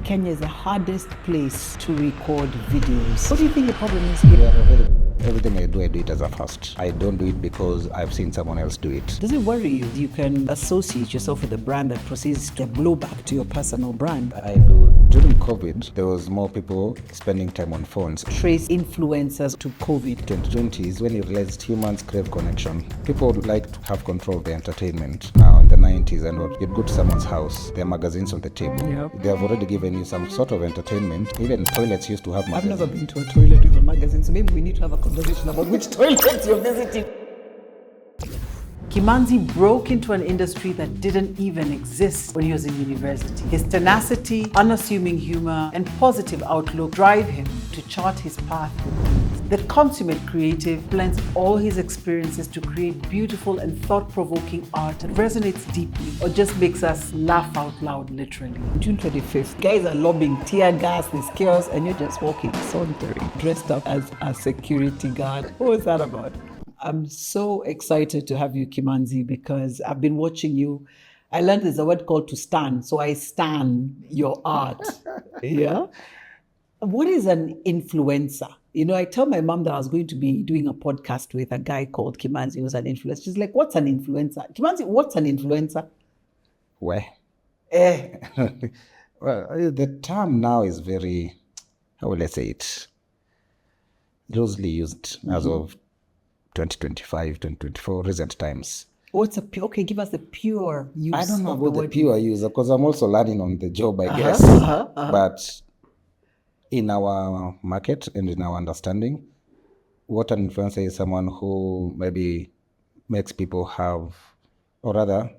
Kenya is the hardest place to record videos. What do you think the problem is here? Everything I do it as a first. I don't do it because I've seen someone else do it. Does it worry you? You can associate yourself with a brand that proceeds to blow back to your personal brand. I do. During COVID, there was more people spending time on phones. Trace influencers to COVID. 2020 is when you realized humans crave connection. People would like to have control of their entertainment. Now in the 90s and what, you'd go to someone's house, there are magazines on the table. Yep. They have already given you some sort of entertainment. Even toilets used to have magazines. I've never been to a toilet with a magazine, so maybe we need to have a conversation about which toilets you're visiting. Kimanzi broke into an industry that didn't even exist when he was in university. His tenacity, unassuming humor, and positive outlook drive him to chart his path with ease. The consummate creative blends all his experiences to create beautiful and thought-provoking art that resonates deeply or just makes us laugh out loud, literally. June 25th, guys are lobbing tear gas, there's chaos, and you're just walking sauntering, dressed up as a security guard. What was that about? I'm so excited to have you, Kimanzi, because I've been watching you. I learned there's a word called to stan, so I stan your art. Yeah? What is an influencer? You know, I tell my mom that I was going to be doing a podcast with a guy called Kimanzi who's an influencer. She's like, what's an influencer? Kimanzi, what's an influencer? Where? Eh. Well, the term now is very, how will I say it, loosely used as of 2025, 2024, recent times. What's a pure, okay, give us the pure use. I don't know of about the pure use because I'm also learning on the job, I guess. But in our market and in our understanding, what an influencer is someone who maybe makes people have, or rather,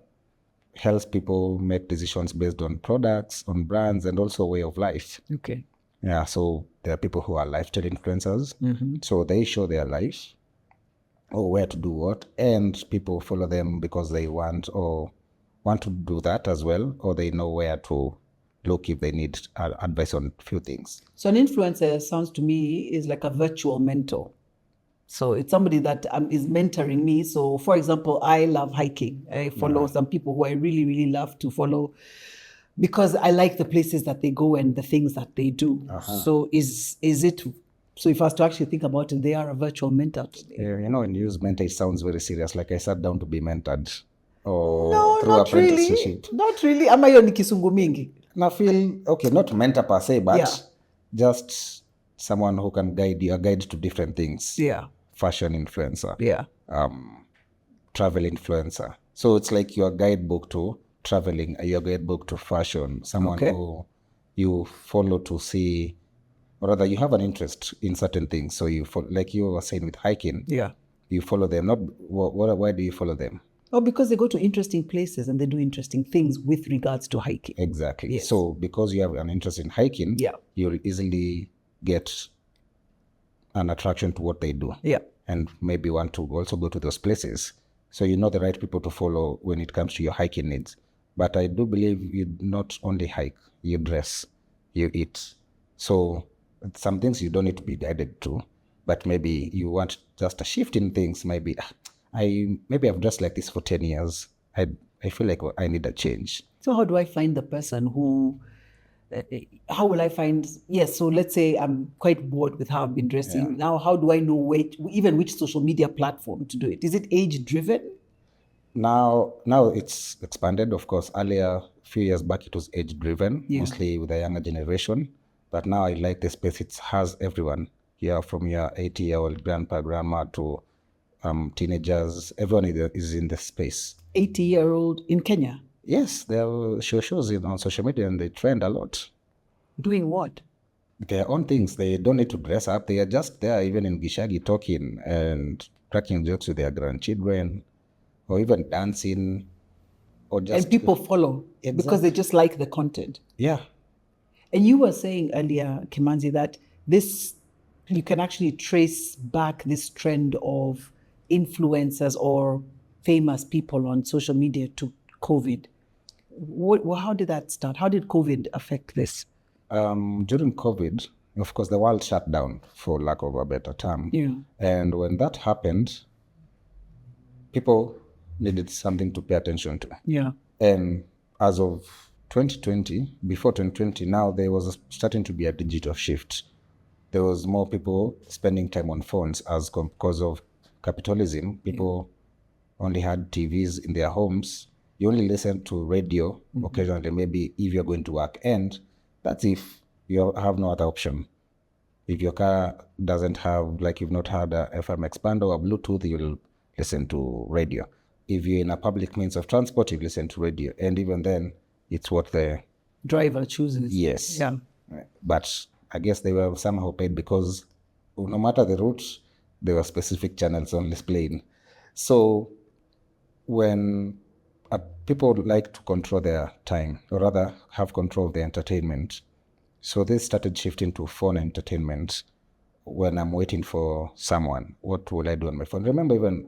helps people make decisions based on products, on brands, and also way of life. Okay. Yeah, so there are people who are lifestyle influencers. So they show their life or where to do what, and people follow them because they want to do that as well, or they know where to look if they need advice on a few things. So an influencer sounds to me is like a virtual mentor. So it's somebody that is mentoring me. So for example, I love hiking. I follow some people who I really, really love to follow because I like the places that they go and the things that they do. So is it... So if I was to actually think about it, they are a virtual mentor to me. You know, when you use mentor, it sounds very serious. Like I sat down to be mentored. Or no, through not apprenticeship. Really. Not really. Ama hiyo ni kisungu mingi. I feel, okay, not mentor per se, but just someone who can guide you, a guide to different things. Yeah. Fashion influencer. Yeah. Travel influencer. So it's like your guidebook to traveling, your guidebook to fashion. Someone who you follow to see, or rather you have an interest in certain things. So you follow, like you were saying with hiking, you follow them. Not why do you follow them? Oh, because they go to interesting places and they do interesting things with regards to hiking. Exactly. Yes. So because you have an interest in hiking, you'll easily get an attraction to what they do. Yeah. And maybe want to also go to those places. So you know the right people to follow when it comes to your hiking needs. But I do believe you not only hike, you dress, you eat. So some things you don't need to be guided to, but maybe you want just a shift in things. Maybe I've dressed like this for 10 years. I feel like I need a change. So how do I find the person who, how will I find, so let's say I'm quite bored with how I've been dressing. Yeah. Now, how do I know which social media platform to do it? Is it age driven? Now it's expanded. Of course, earlier, a few years back, it was age driven, mostly with the younger generation. But now I like the space. It has everyone here, from your 80-year-old grandpa, grandma to teenagers. Everyone is in the space. 80-year-old in Kenya? Yes, there are shows on social media and they trend a lot. Doing what? Their own things. They don't need to dress up. They are just there, even in Gishagi, talking and cracking jokes with their grandchildren, or even dancing, or just... And people follow because they just like the content. Yeah. And you were saying earlier, Kimanzi, that you can actually trace back this trend of influencers or famous people on social media to COVID. How did that start? How did COVID affect this? During COVID, of course, the world shut down, for lack of a better term. Yeah. And when that happened, people needed something to pay attention to. Yeah. And as of 2020, before 2020, now there was starting to be a digital shift. There was more people spending time on phones because of capitalism. People only had TVs in their homes. You only listen to radio occasionally, maybe if you're going to work. And that's if you have no other option. If your car doesn't have, like you've not had a FM expander or Bluetooth, you'll listen to radio. If you're in a public means of transport, you listen to radio. And even then, it's what the driver chooses. Yes. Yeah. But I guess they were somehow paid because no matter the route, there were specific channels only playing. So when people like to control their time, or rather have control of their entertainment, so they started shifting to phone entertainment. When I'm waiting for someone, what will I do on my phone? Remember even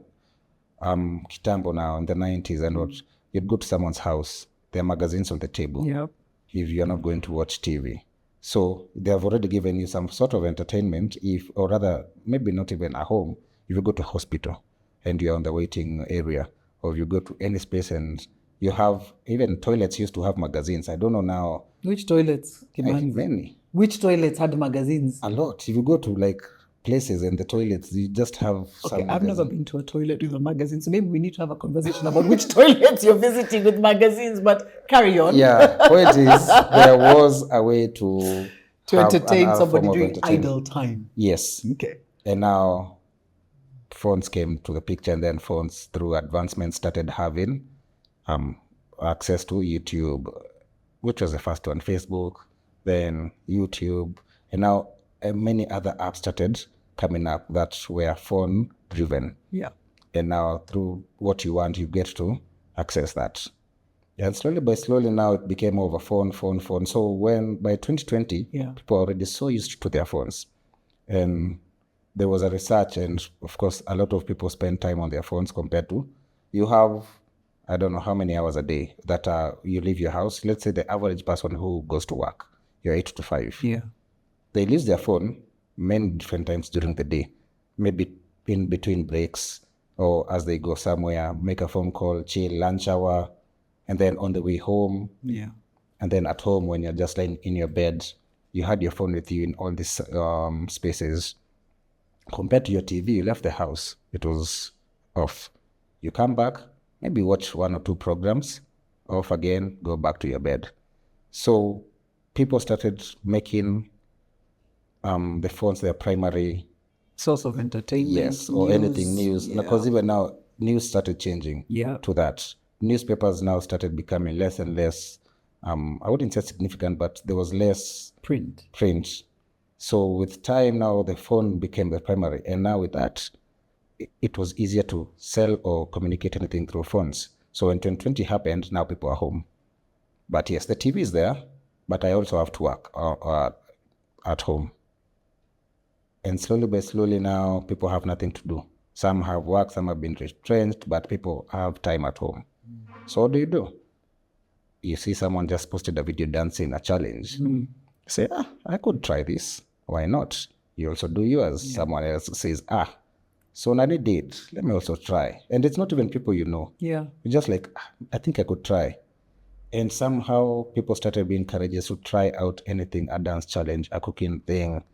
Kitambo now in the 90s and what, you'd go to someone's house, there are magazines on the table. Yep. If you're not going to watch TV. So they have already given you some sort of entertainment, or rather, maybe not even at home. If you go to a hospital and you're on the waiting area, or you go to any space and you have, even toilets used to have magazines. I don't know now. Which toilets? I think many. Which toilets had magazines? A lot. If you go to like places and the toilets, you just have some I've never been to a toilet with a magazine, so maybe we need to have a conversation about which toilets you're visiting with magazines, but carry on. Yeah, point is, there was a way to entertain somebody during idle time. Yes. Okay. And now phones came to the picture, and then phones through advancement started having access to YouTube, which was the first one, Facebook, then YouTube, and now many other apps started coming up that were phone driven. Yeah. And now through what you want, you get to access that. And slowly by slowly now it became more of a phone. So when by 2020, people are already so used to their phones. And there was a research, and of course a lot of people spend time on their phones compared to, you have, I don't know how many hours a day that you leave your house. Let's say the average person who goes to work, you're 8 to 5. Yeah. They use their phone many different times during the day, maybe in between breaks or as they go somewhere, make a phone call, chill, lunch hour, and then on the way home. Yeah. And then at home when you're just lying in your bed, you had your phone with you in all these spaces. Compared to your TV, you left the house, it was off. You come back, maybe watch 1 or 2 programs, off again, go back to your bed. So people started making the phones their primary source of entertainment. Yes, or anything news. Because even now, news started changing to that. Newspapers now started becoming less and less, I wouldn't say significant, but there was less print. So with time now, the phone became the primary. And now with that, it was easier to sell or communicate anything through phones. So when 2020 happened, now people are home. But yes, the TV is there, but I also have to work at home. And slowly by slowly now, people have nothing to do. Some have work, some have been retrenched, but people have time at home. So what do? You see someone just posted a video dancing, a challenge. Say, I could try this. Why not? You also do yours. Someone else says, so Nani did. Let me also try. And it's not even people you know. Yeah. You're just like, I think I could try. And somehow people started being courageous to try out anything, a dance challenge, a cooking thing,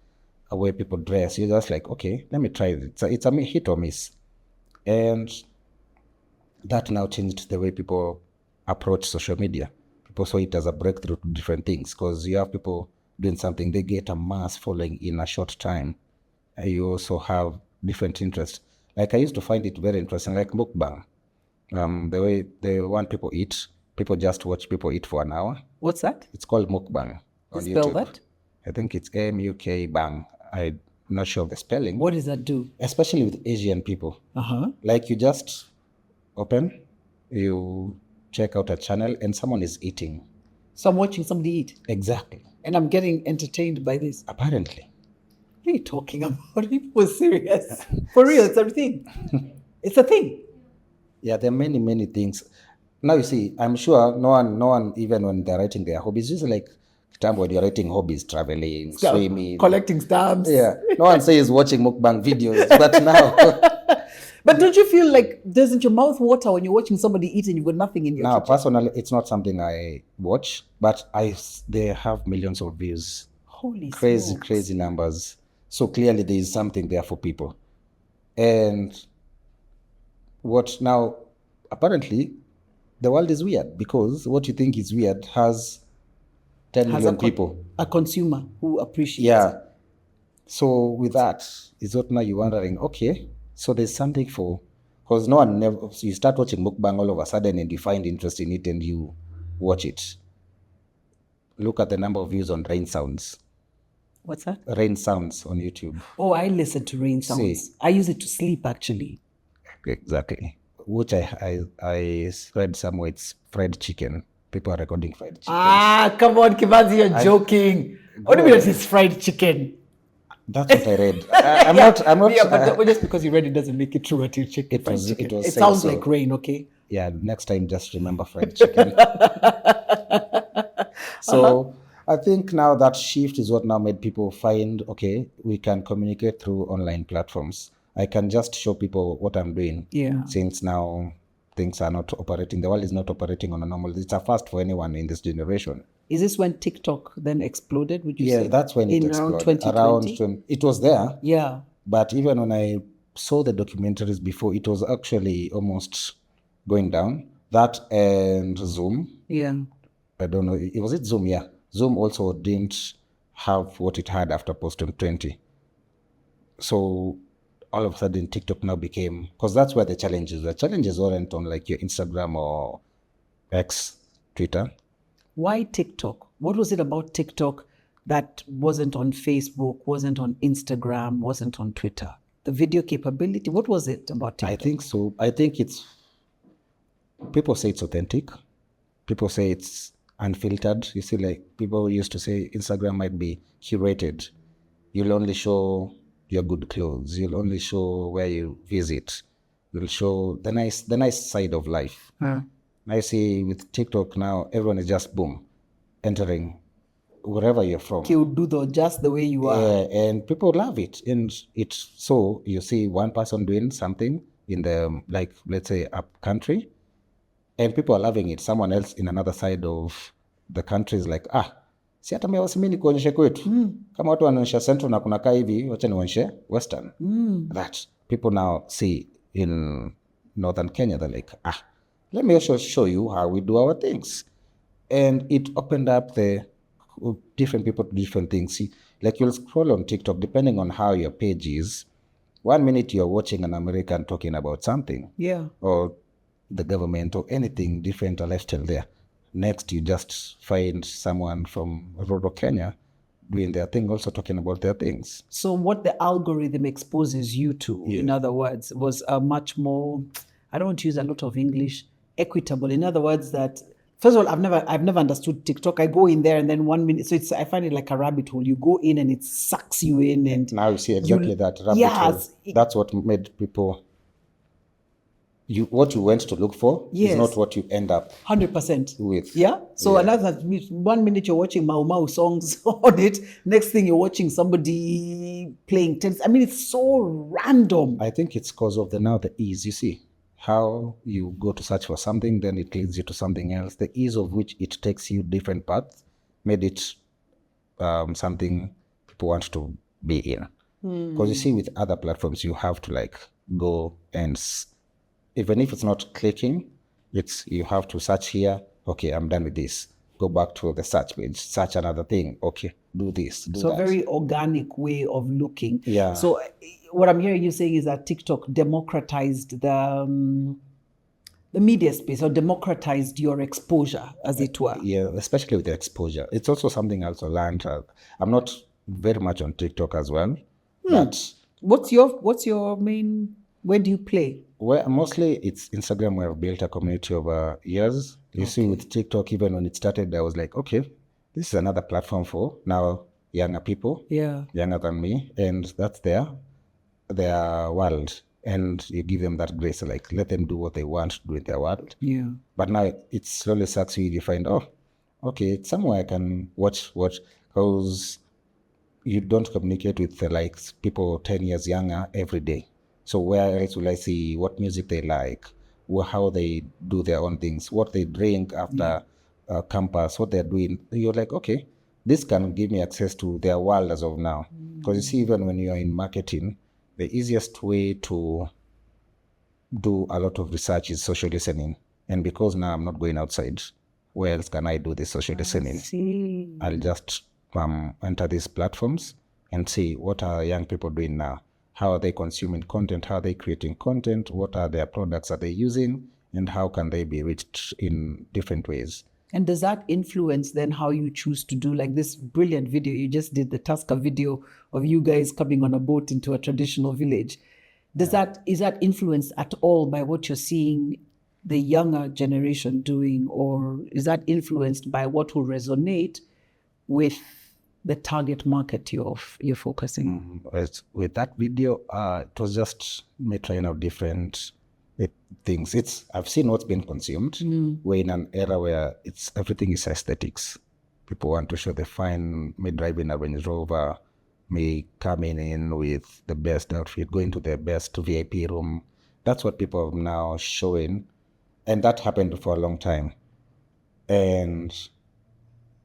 a way people dress. You're just like, okay, let me try it. So it's a hit or miss. And that now changed the way people approach social media. People saw it as a breakthrough to different things, because you have people doing something, they get a mass following in a short time. And you also have different interests. Like I used to find it very interesting, like mukbang. The way they want people eat, people just watch people eat for an hour. What's that? It's called mukbang on YouTube. Spell that? I think it's M-U-K bang. I'm not sure of the spelling. What does that do? Especially with Asian people. Like you just open, you check out a channel and someone is eating. So I'm watching somebody eat? Exactly. And I'm getting entertained by this? Apparently. What are you talking about? People are serious. For real, it's a thing. It's a thing. Yeah, there are many, many things. Now you see, I'm sure no one, even when they're writing their hobbies, just like time when you're writing hobbies, traveling, swimming, collecting stamps. Yeah, no one says watching mukbang videos, but now. But don't you feel like, doesn't your mouth water when you're watching somebody eat and you've got nothing in your Now, kitchen? personally, it's not something I watch, but they have millions of views. Holy Crazy, smokes. crazy numbers. So clearly there is something there for people. And what now, apparently, the world is weird because what you think is weird has 10 Has million people. a consumer who appreciates Yeah. it. So with that, is what now you're wondering, okay, so there's something for, because no one never, so you start watching mukbang all of a sudden and you find interest in it and you watch it. Look at the number of views on rain sounds. What's that? Rain sounds on YouTube. Oh, I listen to rain sounds. I use it to sleep, actually. Exactly. Which I read somewhere it's fried chicken. People are recording fried chicken. Ah, come on, Kimanzi, you're joking. What do you mean it's fried chicken? That's what I read. I'm not. Yeah, but just because you read it doesn't make it true until chicken. It sounds so. like rain, okay? Yeah, next time just remember fried chicken. So I think now that shift is what now made people find, okay, we can communicate through online platforms. I can just show people what I'm doing. Yeah. Since now things are not operating, the world is not operating on a normal. It's a first for anyone in this generation. Is this when TikTok then exploded, would you say? Yeah, that's when it exploded. Around 2020. It was there. Yeah. But even when I saw the documentaries before, it was actually almost going down. That and Zoom. Yeah. I don't know. Was it Zoom? Yeah. Zoom also didn't have what it had after post 2020. So all of a sudden TikTok now became, because that's where the challenges were. Challenges weren't on like your Instagram or X, Twitter. Why TikTok? What was it about TikTok that wasn't on Facebook, wasn't on Instagram, wasn't on Twitter? The video capability, what was it about TikTok? I think so. I think it's, people say it's authentic. People say it's unfiltered. You see, like people used to say Instagram might be curated. You'll only show your good clothes. You'll only show where you visit. You'll show the nice side of life. I see with TikTok now, everyone is just boom, entering wherever you're from. You do just the way you are. And people love it. And it's so you see one person doing something in the, like, let's say up country, and people are loving it. Someone else in another side of the country is like, si hata mimi nikuonyeshe kwetu. Kama watu wanaonyesha Central na kunakaa hivi, wacha nionyeshe Western. That people now see in Northern Kenya, they're like, let me also show you how we do our things. And it opened up the different people to different things. See, like you'll scroll on TikTok, depending on how your page is. 1 minute you're watching an American talking about something. Yeah. Or the government or anything different, a lifestyle there. Next, you just find someone from rural Kenya doing their thing, also talking about their things. So what the algorithm exposes you to, in other words, was a much more, I don't want to use a lot of English, equitable. In other words, that first of all, I've never understood TikTok. I go in there and then 1 minute, so I find it like a rabbit hole. You go in and it sucks you in, and now you see exactly that rabbit hole. That's what made people. What you went to look for is not what you end up 100% with. Yeah. So another 1 minute you're watching Mau Mau songs on it. Next thing you're watching somebody playing tennis. I mean, it's so random. I think it's because of the ease. You see how you go to search for something, then it leads you to something else. The ease of which it takes you different paths made it something people want to be in. Because you see, with other platforms, you have to like go and even if it's not clicking, you have to search here. Okay, I'm done with this. Go back to the search page, search another thing. Okay, do this, do so that. So a very organic way of looking. Yeah. So what I'm hearing you saying is that TikTok democratized the media space, or democratized your exposure, as it were. Yeah, especially with the exposure. It's also something else I learned. I'm not very much on TikTok as well. But what's your main? Where do you play? Well, mostly it's Instagram, where I've built a community over years. You see, with TikTok, even when it started, I was like, okay, this is another platform for now younger people, younger than me, and that's their world. And you give them that grace, like let them do what they want to do in their world. Yeah. But now it slowly sucks you. You find, okay, it's somewhere I can watch, because you don't communicate with like people 10 years younger every day. So where else will I see what music they like, how they do their own things, what they drink after campus, what they're doing? You're like, okay, this can give me access to their world as of now. Because you see, even when you're in marketing, the easiest way to do a lot of research is social listening. And because now I'm not going outside, where else can I do this social listening? I'll just enter these platforms and see what are young people doing now. How are they consuming content? How are they creating content? What are their products are they using? And how can they be reached in different ways? And does that influence then how you choose to do, like this brilliant video you just did, the Tusker video of you guys coming on a boat into a traditional village? Is that influenced at all by what you're seeing the younger generation doing, or is that influenced by what will resonate with the target market you're focusing? With that video, it was just me trying out different things. I've seen what's been consumed. We're in an era where everything is aesthetics. People want to show the fine, me driving a Range Rover, me coming in with the best outfit, going to the best VIP room. That's what people are now showing. And that happened for a long time. And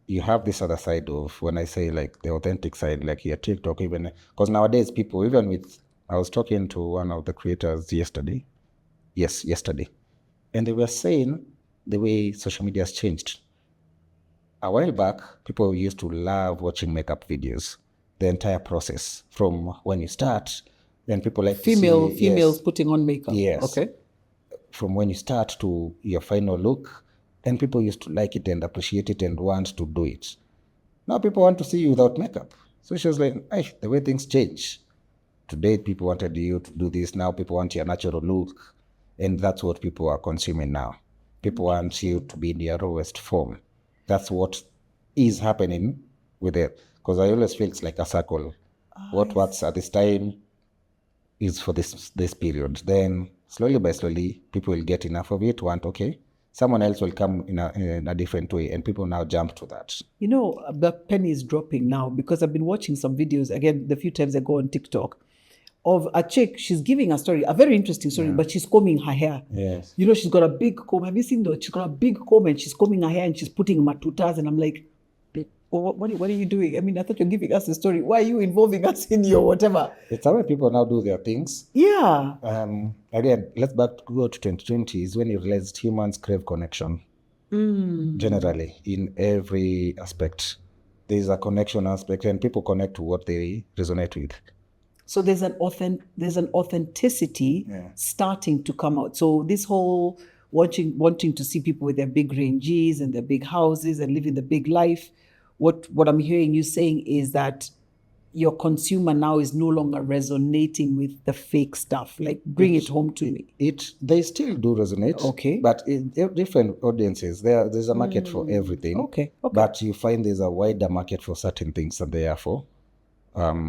you have this other side of, when I say like the authentic side, like your TikTok, even, because nowadays people, I was talking to one of the creators yesterday, and they were saying the way social media has changed. A while back, people used to love watching makeup videos, the entire process from when you start, and people like females putting on makeup. Yes. Okay. From when you start to your final look, and people used to like it and appreciate it and want to do it. Now people want to see you without makeup. So she was like, the way things change. Today people wanted you to do this. Now people want your natural look. And that's what people are consuming now. People want you to be in your rawest form. That's what is happening with it. Because I always feel it's like a circle. What works at this time is for this period. Then slowly by slowly, people will get enough of it, someone else will come in a different way, and people now jump to that. You know, the penny is dropping now, because I've been watching some videos, again, the few times I go on TikTok, of a chick. She's giving a story, a very interesting story, but she's combing her hair. Yes. You know, she's got a big comb. Have you seen that? She's got a big comb and she's combing her hair and she's putting matutas. And I'm like, what are you doing? I mean, I thought you're giving us a story. Why are you involving us in your whatever? It's how people now do their things. Yeah. Again, let's go to 2020 is when you realized humans crave connection. Generally, in every aspect. There's a connection aspect, and people connect to what they resonate with. So there's an authenticity starting to come out. So this whole wanting to see people with their big ranges and their big houses and living the big life, what I'm hearing you saying is that your consumer now is no longer resonating with the fake stuff. Like, bring it home to me. They still do resonate. Okay. But in different audiences, there's a market for everything. Okay. But you find there's a wider market for certain things than there are for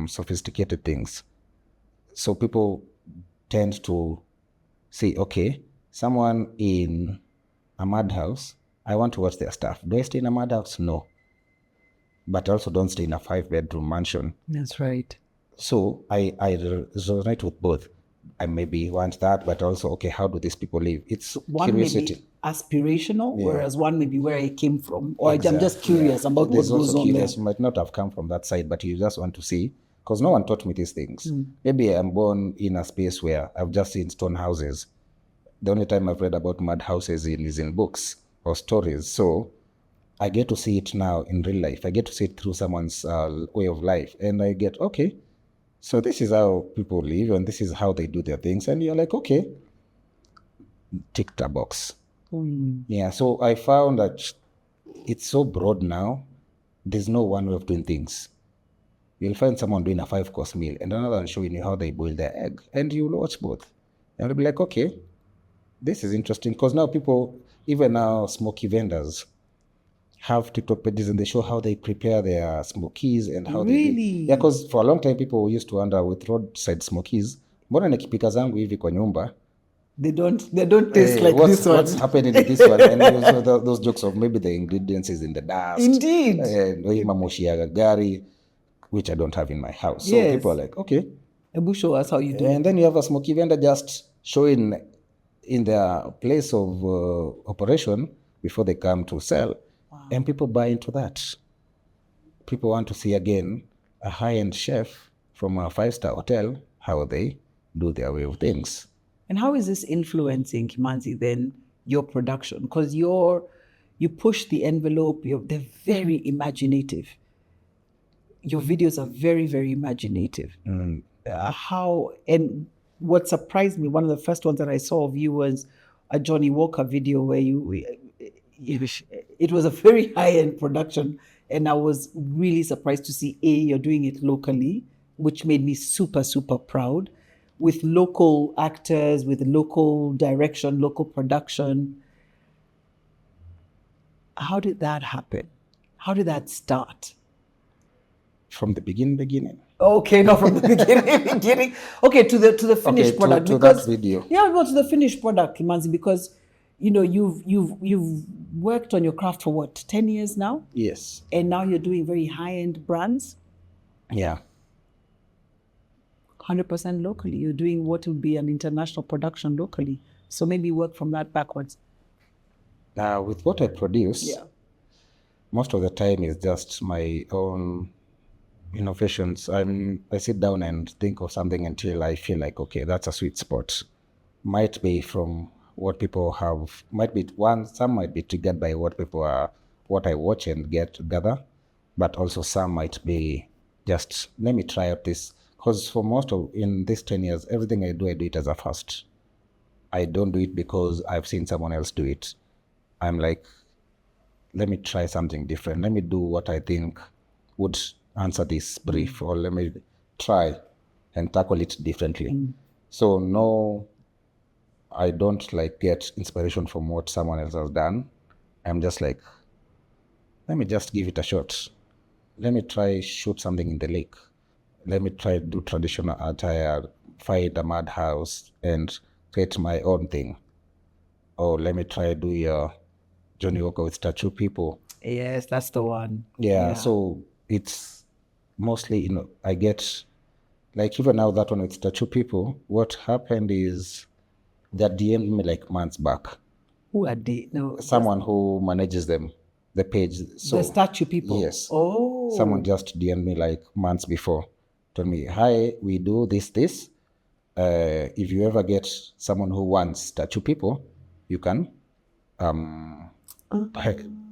sophisticated things. So people tend to say, okay, someone in a madhouse, I want to watch their stuff. Do I stay in a madhouse? No. But I also don't stay in a 5-bedroom mansion. That's right. So I resonate with both. I maybe want that, but also, okay, how do these people live? It's one curiosity. May be aspirational, whereas one may be where I came from. Or I'm just curious about There's what goes on there. You might not have come from that side, but you just want to see, because no one taught me these things. Maybe I'm born in a space where I've just seen stone houses. The only time I've read about mud houses is in books or stories. So I get to see it now in real life. I get to see it through someone's way of life. And I get, okay, so this is how people live and this is how they do their things. And you're like, okay, tick the box. Yeah, so I found that it's so broad now. There's no one way of doing things. You'll find someone doing a 5-course meal and another one showing you how they boil their egg. And you'll watch both. And you'll be like, okay, this is interesting. Because now people, even now smoky vendors, have TikTok pages and they show how they prepare their smokies and how Really? Yeah, because for a long time people used to wonder with roadside smokies, mbona nikipika zangu hivi kwa nyumba, they don't taste like this one. What's happening in this one? And also those jokes of maybe the ingredients is in the dust. Indeed. And mamoshi ya gari, which I don't have in my house. So Yes. people are like, okay, Ebu, show us how you do it. And then you have a smoky vendor just showing in their place of operation before they come to sell. Wow. And people buy into that. People want to see again a high-end chef from a 5-star hotel, how they do their way of things. And how is this influencing, Kimanzi, then your production? Because you push the envelope, they're very imaginative. Your videos are very, very imaginative. And what surprised me, one of the first ones that I saw of you was a Johnny Walker video where it was a very high-end production, and I was really surprised to see, you're doing it locally, which made me super, super proud, with local actors, with local direction, local production. How did that happen? How did that start? From the beginning. Okay, not from the beginning. Okay, to the finished product. To that video. Yeah, well, to the finished product, Kimanzi, because you've worked on your craft for what, 10 years now? Yes. And now you're doing very high-end brands? Yeah. 100% locally. You're doing what would be an international production locally. So maybe work from that backwards. With what I produce, most of the time is just my own innovations. I sit down and think of something until I feel like, okay, that's a sweet spot. Might be from what people have, some might be triggered by what I watch and gather, but also some might be just, let me try out this. Because in these 10 years, everything I do it as a first. I don't do it because I've seen someone else do it. I'm like, let me try something different. Let me do what I think would answer this brief, or let me try and tackle it differently. So no, I don't get inspiration from what someone else has done. I'm just like, let me just give it a shot. Let me try shoot something in the lake. Let me try do traditional attire, find a madhouse and create my own thing. Or let me try do your Johnny Walker with statue people. Yes, that's the one. Yeah. So it's mostly, I get, even now that one with statue people, what happened is that DM'd me months back. Who are they? No, someone who manages them, the page. So, the statue people? Yes. Oh. Someone just DM'd me months before. Told me, hi, we do this. If you ever get someone who wants statue people, you can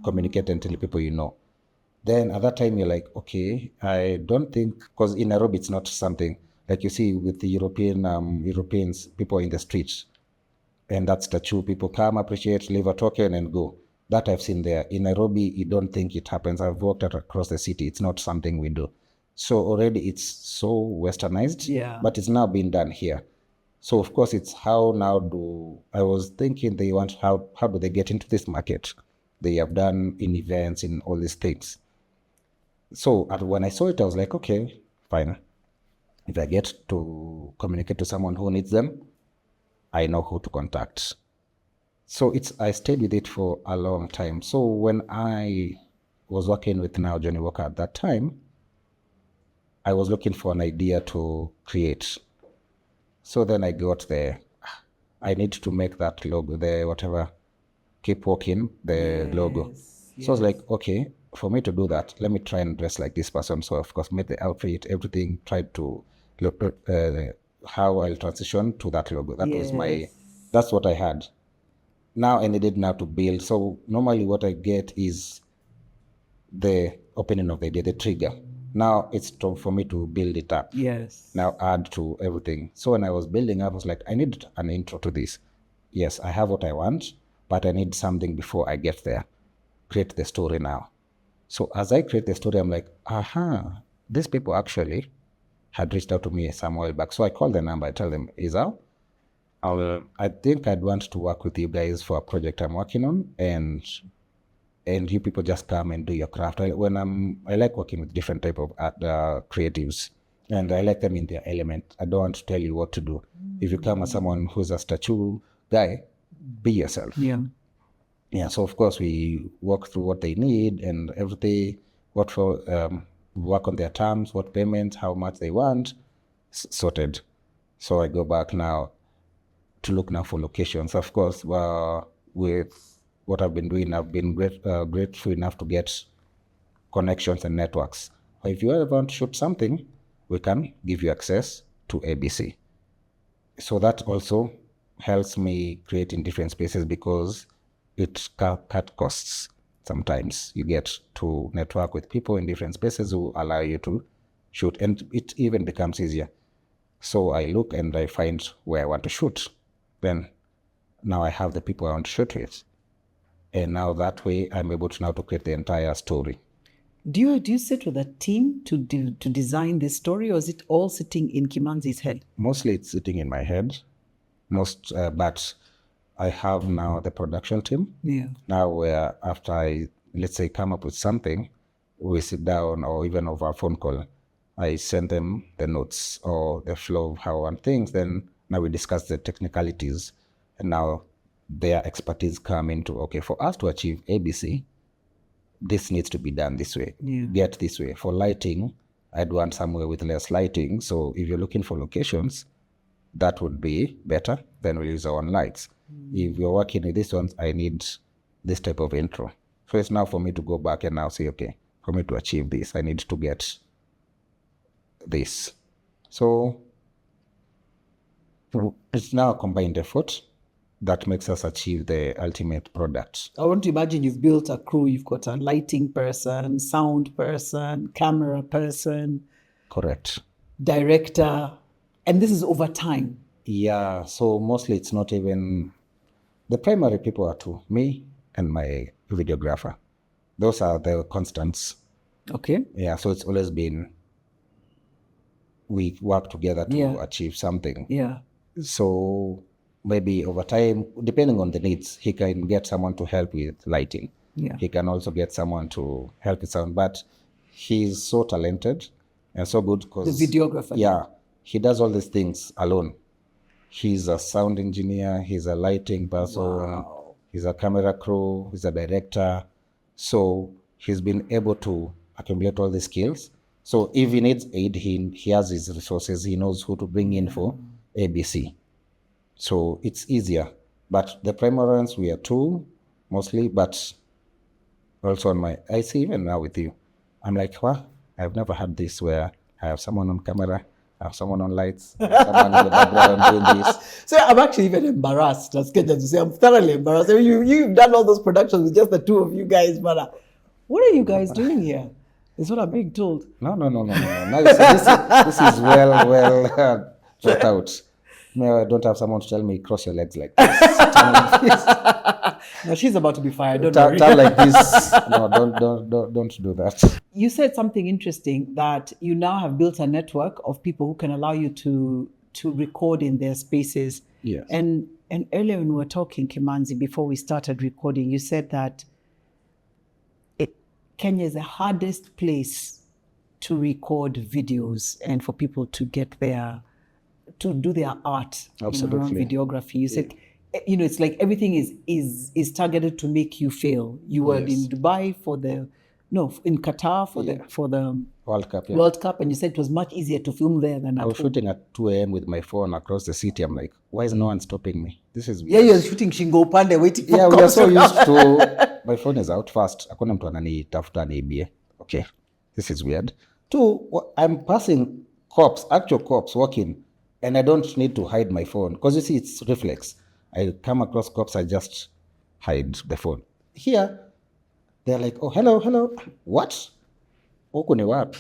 communicate and tell people you know. Then at that time, you're like, okay, I don't think, because in Nairobi, it's not something like you see with the Europeans, people in the streets, and that statue, people come, appreciate, leave a token and go. That I've seen there. In Nairobi, you don't think it happens. I've walked across the city. It's not something we do. So already it's so westernized, but it's now being done here. So of course it's I was thinking how do they get into this market? They have done in events, in all these things. So when I saw it, I was like, okay, fine. If I get to communicate to someone who needs them, I know who to contact. So I stayed with it for a long time. So when I was working with now Johnny Walker at that time, I was looking for an idea to create. So then I got I need to make that logo, keep walking, logo. So I was like, okay, for me to do that, let me try and dress like this person. So of course, made the outfit, everything, tried to look how I'll transition to that logo. That was that's what I had. Now I needed to build. So normally what I get is the opening of the idea, the trigger. Now it's time for me to build it up. Yes. Now add to everything. So when I was building up, I was like, I need an intro to this. Yes, I have what I want, but I need something before I get there. Create the story now. So as I create the story, I'm like, these people actually had reached out to me some while back. So I call the number, I tell them, Izal, I think I'd want to work with you guys for a project I'm working on, and you people just come and do your craft. I like working with different type of art, creatives, and I like them in their element. I don't want to tell you what to do. If you come as someone who's a statue guy, be yourself. Yeah. So of course we work through what they need and everything. Work on their terms, what payments, how much they want, sorted. So I go back now to look now for locations. Of course, with what I've been doing, I've been grateful enough to get connections and networks. If you ever want to shoot something, we can give you access to ABC. So that also helps me create in different spaces because it cut costs. Sometimes you get to network with people in different spaces who allow you to shoot, and it even becomes easier. So I look and I find where I want to shoot. Then now I have the people I want to shoot with. And now that way I'm able to now to create the entire story. Do you sit with a team to design this story, or is it all sitting in Kimanzi's head? Mostly it's sitting in my head, but I have now the production team. Yeah. Now where after I, let's say, come up with something, we sit down or even over a phone call, I send them the notes or the flow of how I want things. Then now we discuss the technicalities, and now their expertise come into, okay, for us to achieve ABC, this needs to be done this way, get this way. For lighting, I'd want somewhere with less lighting. So if you're looking for locations, that would be better. Then we'll use our own lights. If you're working with this one, I need this type of intro. So it's now for me to go back and now say, okay, for me to achieve this, I need to get this. So it's now a combined effort that makes us achieve the ultimate product. I want to imagine you've built a crew. You've got a lighting person, sound person, camera person. Correct. Director. And this is over time. Yeah, so mostly it's not even, the primary people are two, me and my videographer. Those are the constants. Okay. Yeah, so it's always been, we work together to achieve something. Yeah. So maybe over time, depending on the needs, he can get someone to help with lighting. Yeah. He can also get someone to help with sound, but he's so talented and so good because... The videographer. Yeah, he does all these things alone. He's a sound engineer, he's a lighting person, he's a camera crew, he's a director. So he's been able to accumulate all the skills. So if he needs aid, he has his resources, he knows who to bring in for ABC. So it's easier. But the primary ones, we are two mostly, but also on my, I see even now with you, I'm like, wow, I've never had this where I have someone on camera, I have someone on lights, I have someone in the background doing this. So I'm actually even embarrassed as Kenyan to say, I'm thoroughly embarrassed. I mean, you've done all those productions with just the two of you guys, but what are you guys doing here? Is what I'm being told. No. Now you see, this is well thought out. No, I don't have someone to tell me, cross your legs like this. Turn like this. No, she's about to be fired. Don't Turn worry. like this. No, don't do that. You said something interesting, that you now have built a network of people who can allow you to record in their spaces. Yes. And earlier when we were talking, Kimanzi, before we started recording, you said that Kenya is the hardest place to record videos and for people to get to do their art. Absolutely. Around videography. You said, it's like everything is targeted to make you fail. You were in Dubai in Qatar for the World Cup. Yeah. World Cup, and you said it was much easier to film there than at home. I was shooting at 2 a.m. with my phone across the city. I'm like, why is no one stopping me? This is weird. Yeah, you're shooting Shingo Pande waiting for we are so used to, my phone is out fast. Hakuna mtu ananitafuta niibie. Okay, this is weird. 2, I'm passing actual cops walking, and I don't need to hide my phone because you see, it's reflex. I come across cops, I just hide the phone. Here, they're like, oh, hello. What? Huku ni wapi?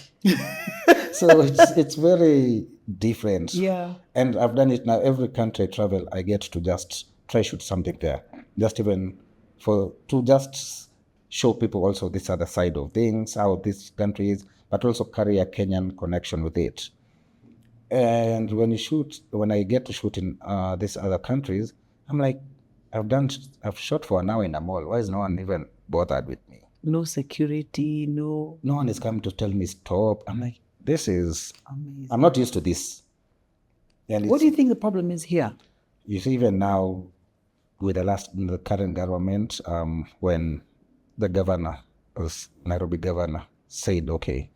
So it's very different. Yeah. And I've done it now. Every country I travel, I get to just try shoot something there. Just even to just show people also this other side of things, how this country is, but also carry a Kenyan connection with it. And when I get to shoot in these other countries, I'm like, I've shot for an hour in a mall. Why is no one even bothered with me? No security, no one is coming to tell me stop. I'm like, this is amazing. I'm not used to this. And what do you think the problem is here? You see, even now with the current government, when the Nairobi governor said, okay,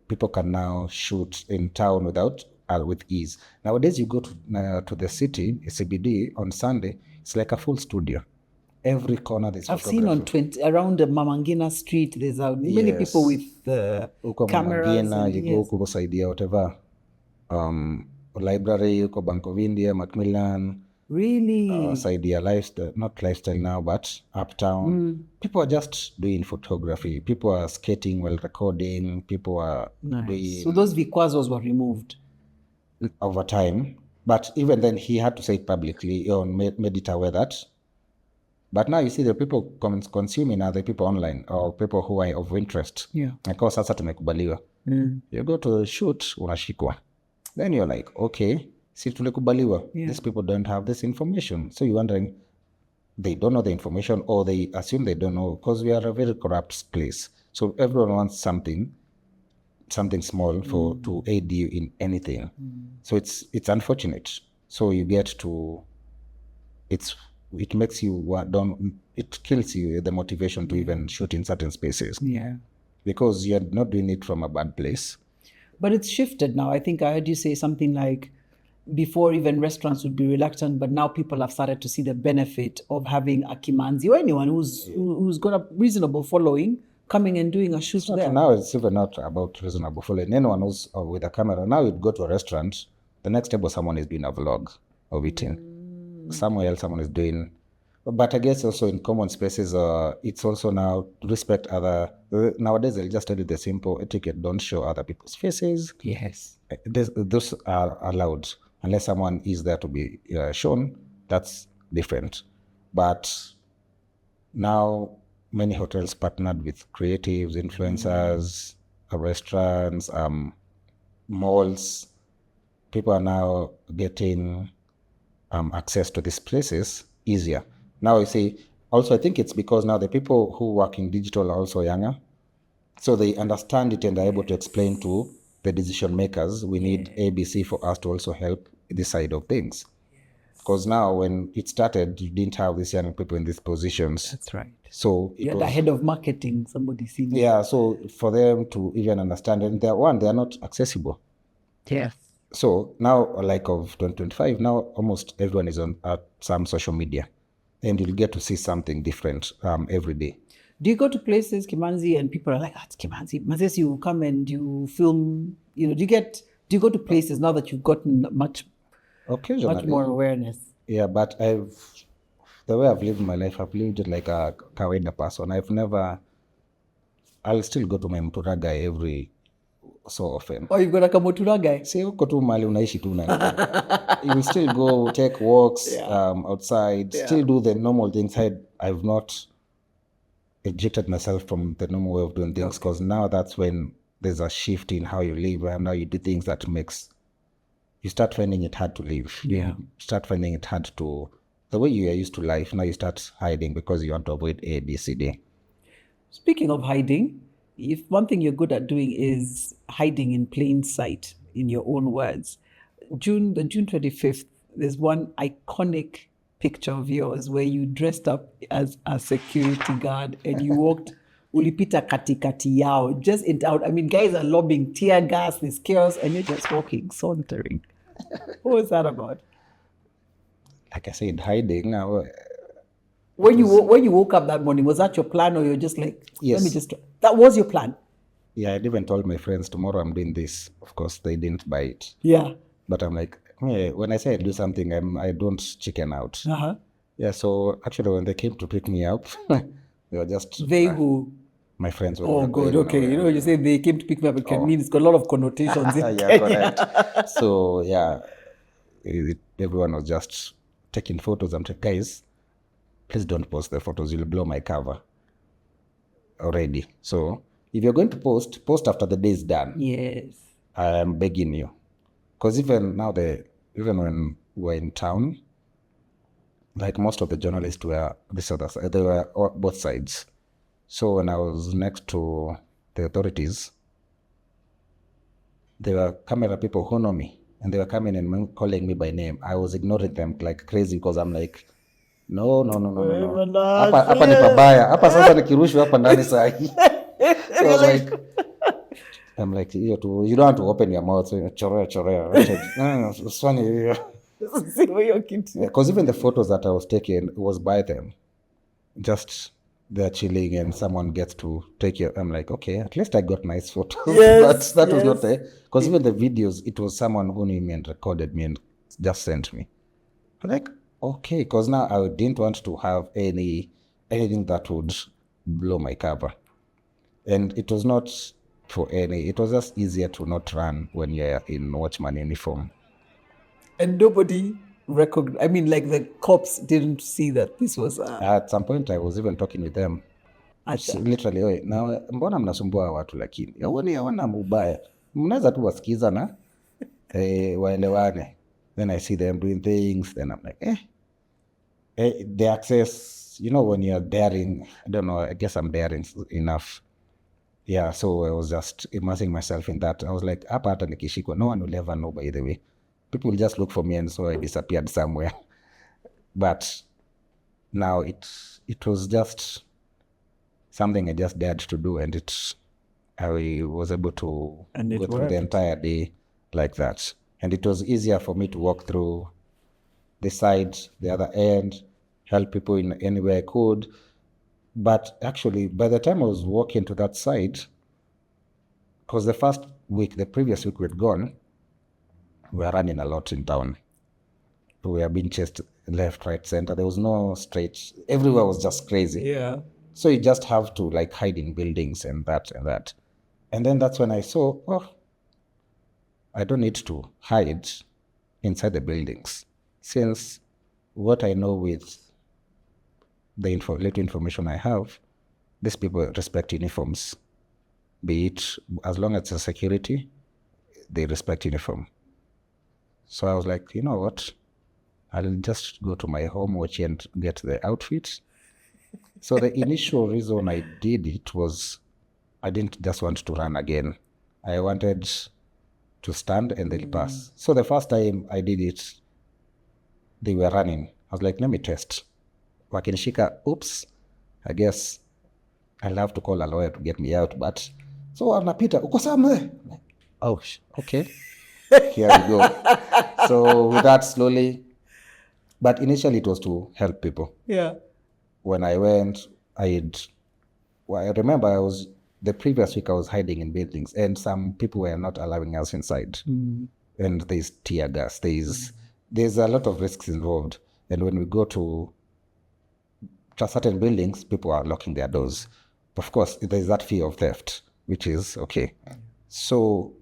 people can now shoot in town without with ease. Nowadays, you go to the city, CBD, on Sunday, it's like a full studio. Every corner there's I've seen on around the Mamangina Street, there's many people with cameras. Mamangina, you go kusaidia whatever. Library, uko Bank of India, Macmillan. Really? Saidia lifestyle, not lifestyle now, but uptown. People are just doing photography. People are skating while recording. People are doing... So those vikwasos were removed? Over time. But even then, he had to say it publicly, made it aware that. But now you see the people consuming are the people online or people who are of interest. Yeah. Because sasa tumekubaliwa. You go to shoot, unashikwa. Then you're like, okay, si tulikubaliwa. These people don't have this information. So you're wondering, they don't know the information or they assume they don't know because we are a very corrupt place. So everyone wants something small to aid you in anything. So it's unfortunate. So you get to, it makes you it kills you the motivation to even shoot in certain spaces. Yeah. Because you're not doing it from a bad place. But it's shifted now. I think I heard you say something like before even restaurants would be reluctant, but now people have started to see the benefit of having a Kimanzi or anyone who's got a reasonable following coming and doing a shoot there. Now it's even not about reasonable following. Anyone who's with a camera, now you'd go to a restaurant, the next table someone is doing a vlog of eating. Somewhere else someone is doing... But I guess also in common spaces, it's also now to respect other... Nowadays, they'll just tell you the simple etiquette, don't show other people's faces. Yes. Those are allowed. Unless someone is there to be shown, that's different. But now, many hotels partnered with creatives, influencers, restaurants, malls. People are now getting access to these places easier. Now you see, also I think it's because now the people who work in digital are also younger. So they understand it and are able to explain to the decision makers, we need ABC for us to also help this side of things. Because now when it started, you didn't have these young people in these positions. That's right. So you're the head of marketing, somebody senior. Yeah, so for them to even understand, and they are not accessible. Yes. So now, like of 2025, now almost everyone is on some social media. And you'll get to see something different every day. Do you go to places, Kimanzi, and people are like, it's Kimanzi. Mazes, you come and you film, do you go to places now that you've gotten much more awareness? Yeah, but the way I've lived my life, I've lived it like a kawaida person. I'll still go to my Mturaga every so often. Oh, you've got like a Mturaga? Say, uko tu mali unaishi tu na. You will still go take walks outside, still do the normal things. I've not ejected myself from the normal way of doing things because now that's when there's a shift in how you live and now you do things that you start finding it hard to live. Yeah. You start finding it hard to, the way you are used to life, now you start hiding because you want to avoid A, B, C, D. Speaking of hiding, if one thing you're good at doing is hiding in plain sight, in your own words. The June 25th, there's one iconic picture of yours where you dressed up as a security guard and you walked ulipita katikati yao, just out. I mean, guys are lobbing tear gas, there's chaos, and you're just walking, sauntering. What was that about? Like I said, hiding. When you woke up that morning, was that your plan or you're just like, yes. That was your plan? Yeah, I'd even told my friends, tomorrow I'm doing this. Of course, they didn't buy it. Yeah. But I'm like, when I say I do something, I don't chicken out. Uh-huh. Yeah, so actually when they came to pick me up, they were just... They who? My friends were... Oh, good, okay. You say they came to pick me up, it can mean it's got a lot of connotations. Yeah, correct. So, yeah, everyone was just taking photos. I'm like, guys, please don't post the photos. You'll blow my cover already. So if you're going to post after the day is done. Yes. I am begging you. Because even now, even when we're in town, like most of the journalists were this other side, they were both sides. So when I was next to the authorities, there were camera people who know me, and they were coming and calling me by name. I was ignoring them like crazy because I'm like, no. Hapa ni pabaya. Hapa sasa nikirushwa hapa ndani saa hii. So I was like, I'm like, you don't have to open your mouth. Chorea. No, it's funny. See where you're kidding. Because even the photos that I was taking was by them. Just they're chilling and someone gets to take it. I'm like, okay, at least I got nice photos. Yes, But that was yes. not there. Because even the videos, it was someone who knew me and recorded me and just sent me. I'm like, okay, because now I didn't want to have anything that would blow my cover. And it was not for it was just easier to not run when you're in watchman uniform. And nobody recognized, I mean, like the cops didn't see that this was At some point I was even talking with them. It's Acha. literally, "Oi, na mbona mnasumbua watu lakini hawana ubaya, mnaweza tu wasikiza na waelewane." Then I see them doing things, then I'm like, the access, when you're daring, I don't know, I guess I'm daring enough. Yeah, so I was just immersing myself in that. I was like, hapa hata nikishikwa, no one will ever know, by the way. People will just look for me, and so I disappeared somewhere. But now it was just something I just dared to do, and I was able to go through the entire day like that. And it was easier for me to walk through the side, the other end, help people in any way I could. But actually, by the time I was walking to that side, because the previous week we had gone, we were running a lot in town. We were being chased left, right, center. There was no straight. Everywhere was just crazy. Yeah. So you just have to like hide in buildings and that and that. And then that's when I saw, I don't need to hide inside the buildings. Since what I know with the little information I have, these people respect uniforms. Be it, as long as it's a security, they respect uniform. So I was like, you know what? I'll just go to my home watch and get the outfit. So the initial reason I did it was I didn't just want to run again. I wanted to stand and they'll pass. So the first time I did it, they were running. I was like, let me test. Wakinishika, oops, I guess I'll have to call a lawyer to get me out. But so wanapita, uko sawa? Oh, okay. Here we go. So with that, slowly, but initially it was to help people. Yeah. When I went, I remember the previous week I was hiding in buildings and some people were not allowing us inside. And there's tear gas, there's a lot of risks involved. And when we go to certain buildings, people are locking their doors. Of course, there's that fear of theft, which is okay. So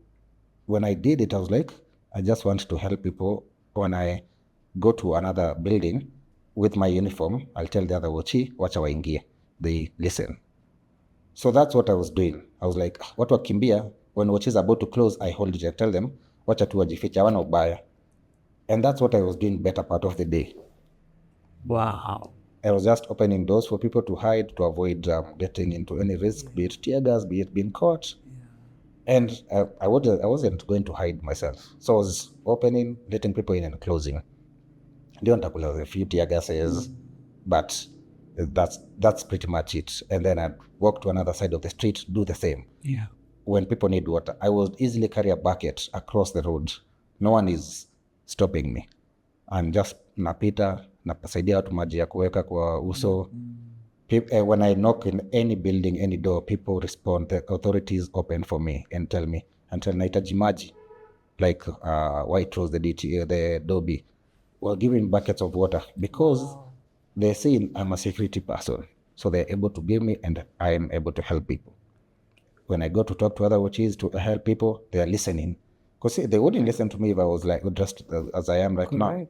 when I did it, I was like, I just want to help people. When I go to another building with my uniform, I'll tell the other wachi, wacha waingie. They listen. So that's what I was doing. I was like, watu wakimbia, when wachi is about to close, I hold it and tell them, wacha tu wajificha, hawana ubaya. And that's what I was doing better part of the day. Wow. I was just opening doors for people to hide, to avoid getting into any risk, be it tear gas, be it being caught. And I wasn't going to hide myself. So I was opening, letting people in and closing. Don't tackle a few tear gases, but that's pretty much it. And then I'd walk to another side of the street, do the same. Yeah. When people need water, I would easily carry a bucket across the road. No one is stopping me. I'm just napita, napasaidia watu maji ya kuweka kwa uso. When I knock in any building, any door, people respond. The authorities open for me and tell me, until nahitaji maji, like White Rose, the DTA, the Dobby, were giving buckets of water because they're saying I'm a security person. So they're able to give me and I am able to help people. When I go to talk to other watches to help people, they are listening. Because they wouldn't listen to me if I was like just as I am right now.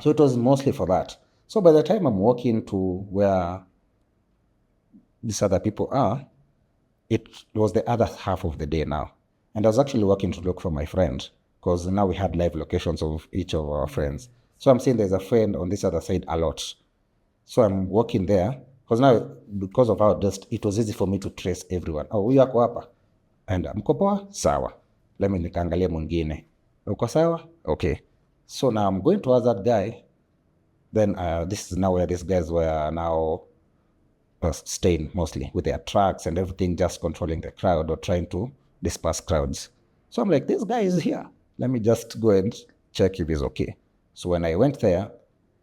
So it was mostly for that. So by the time I'm walking to where these other people are, it was the other half of the day now. And I was actually working to look for my friend because now we had live locations of each of our friends. So I'm saying there's a friend on this other side a lot. So I'm walking there because now, because of our dust, it was easy for me to trace everyone. Oh, huyu ako hapa. And mko poa? Sawa. Let me nikaangalia mwingine. Uko sawa? Okay. So now I'm going towards that guy. Then this is now where these guys were now staying mostly with their trucks and everything, just controlling the crowd or trying to dispersed crowds. So I'm like, this guy is here. Let me just go and check if he's okay. So when I went there,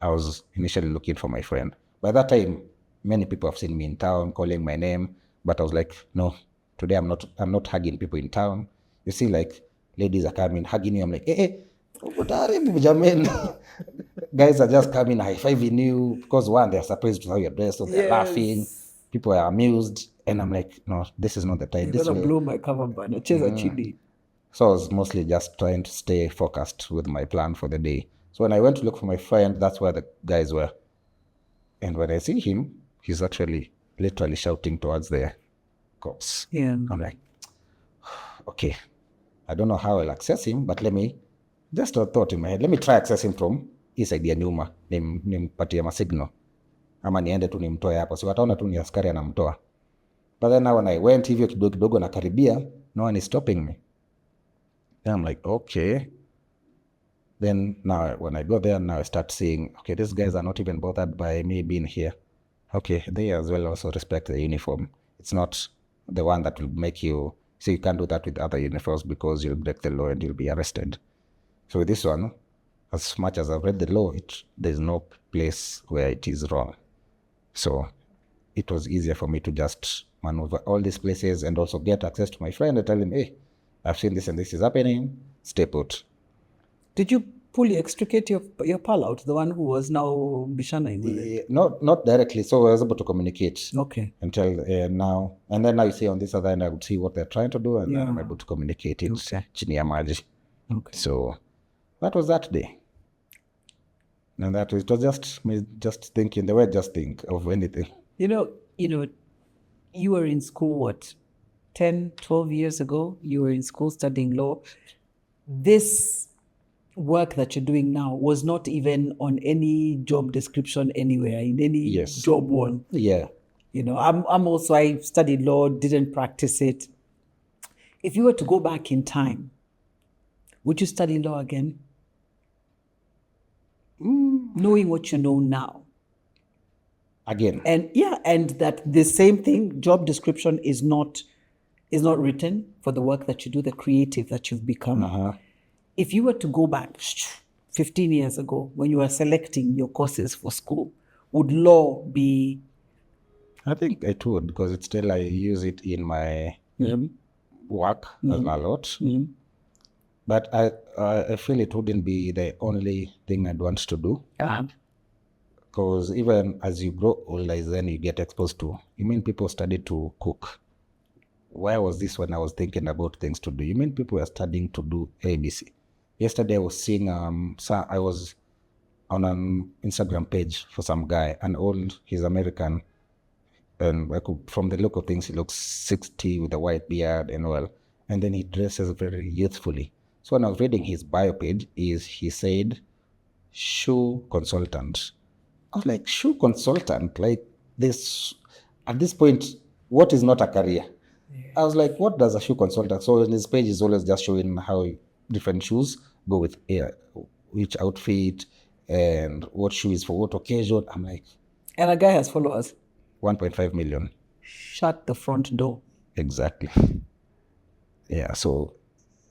I was initially looking for my friend. By that time, many people have seen me in town calling my name, but I was like, no, today I'm not hugging people in town. You see, like, ladies are coming, hugging you. I'm like, hey, guys are just coming, high-fiving you, because one, they're surprised with how you're dressed, so they're laughing, people are amused, and I'm like, no, this is not the time. You're gonna blow my cover banner. Chili. So I was mostly just trying to stay focused with my plan for the day. So when I went to look for my friend, that's where the guys were. And when I see him, he's actually literally shouting towards the cops. Yeah. I'm like, okay, I don't know how I'll access him, but let me, just a thought in my head, let me try access him from hii side ya nyuma, nimpatie masignal. Ama niende tu nimtoe hapo. So wataona tu ni askari anamtoa. But then now when I went hivyo kidogo nakaribia, no one is stopping me. Then I'm like, okay. Then now when I go there, now I start seeing, okay, these guys are not even bothered by me being here. Okay, they as well also respect the uniform. It's not the one that will make you, so you can't do that with other uniforms because you'll break the law and you'll be arrested. So with this one, as much as I've read the law, there's no place where it is wrong. So it was easier for me to just maneuver all these places and also get access to my friend and tell him, hey, I've seen this and this is happening, stay put. Did you fully extricate your pal out, the one who was now Bishana? Not directly, so I was able to communicate. Okay. Until now. And then now you see on this other end, I would see what they're trying to do, and then I'm able to communicate it. Chini ya maji. Okay. So that was that day. And that was, it was just me just thinking, the way I just think of anything. You know, you were in school, what, 10, 12 years ago? You were in school studying law. This work that you're doing now was not even on any job description anywhere, in any job one. Yeah. You know, I studied law, didn't practice it. If you were to go back in time, would you study law again? Knowing what you know now. Again. And that the same thing, job description is not written for the work that you do, the creative that you've become. If you were to go back 15 years ago, when you were selecting your courses for school, would law be? I think it would, because it's still, I use it in my work a lot. But I feel it wouldn't be the only thing I'd want to do. Because even as you grow older, then you get exposed to, you mean people study to cook? Where was this when I was thinking about things to do? You mean people were studying to do ABC? Yesterday I was seeing, I was on an Instagram page for some guy, he's American, and from the look of things, he looks 60 with a white beard and all, and then he dresses very youthfully. So when I was reading his bio page, he said, shoe consultant. I was like, shoe consultant? Like this, at this point, what is not a career? I was like, what does a shoe consultant? So in his page is always just showing how different shoes go with which outfit and what shoe is for what occasion. I'm like... And a guy has followers. 1.5 million. Shut the front door. Exactly. Yeah, so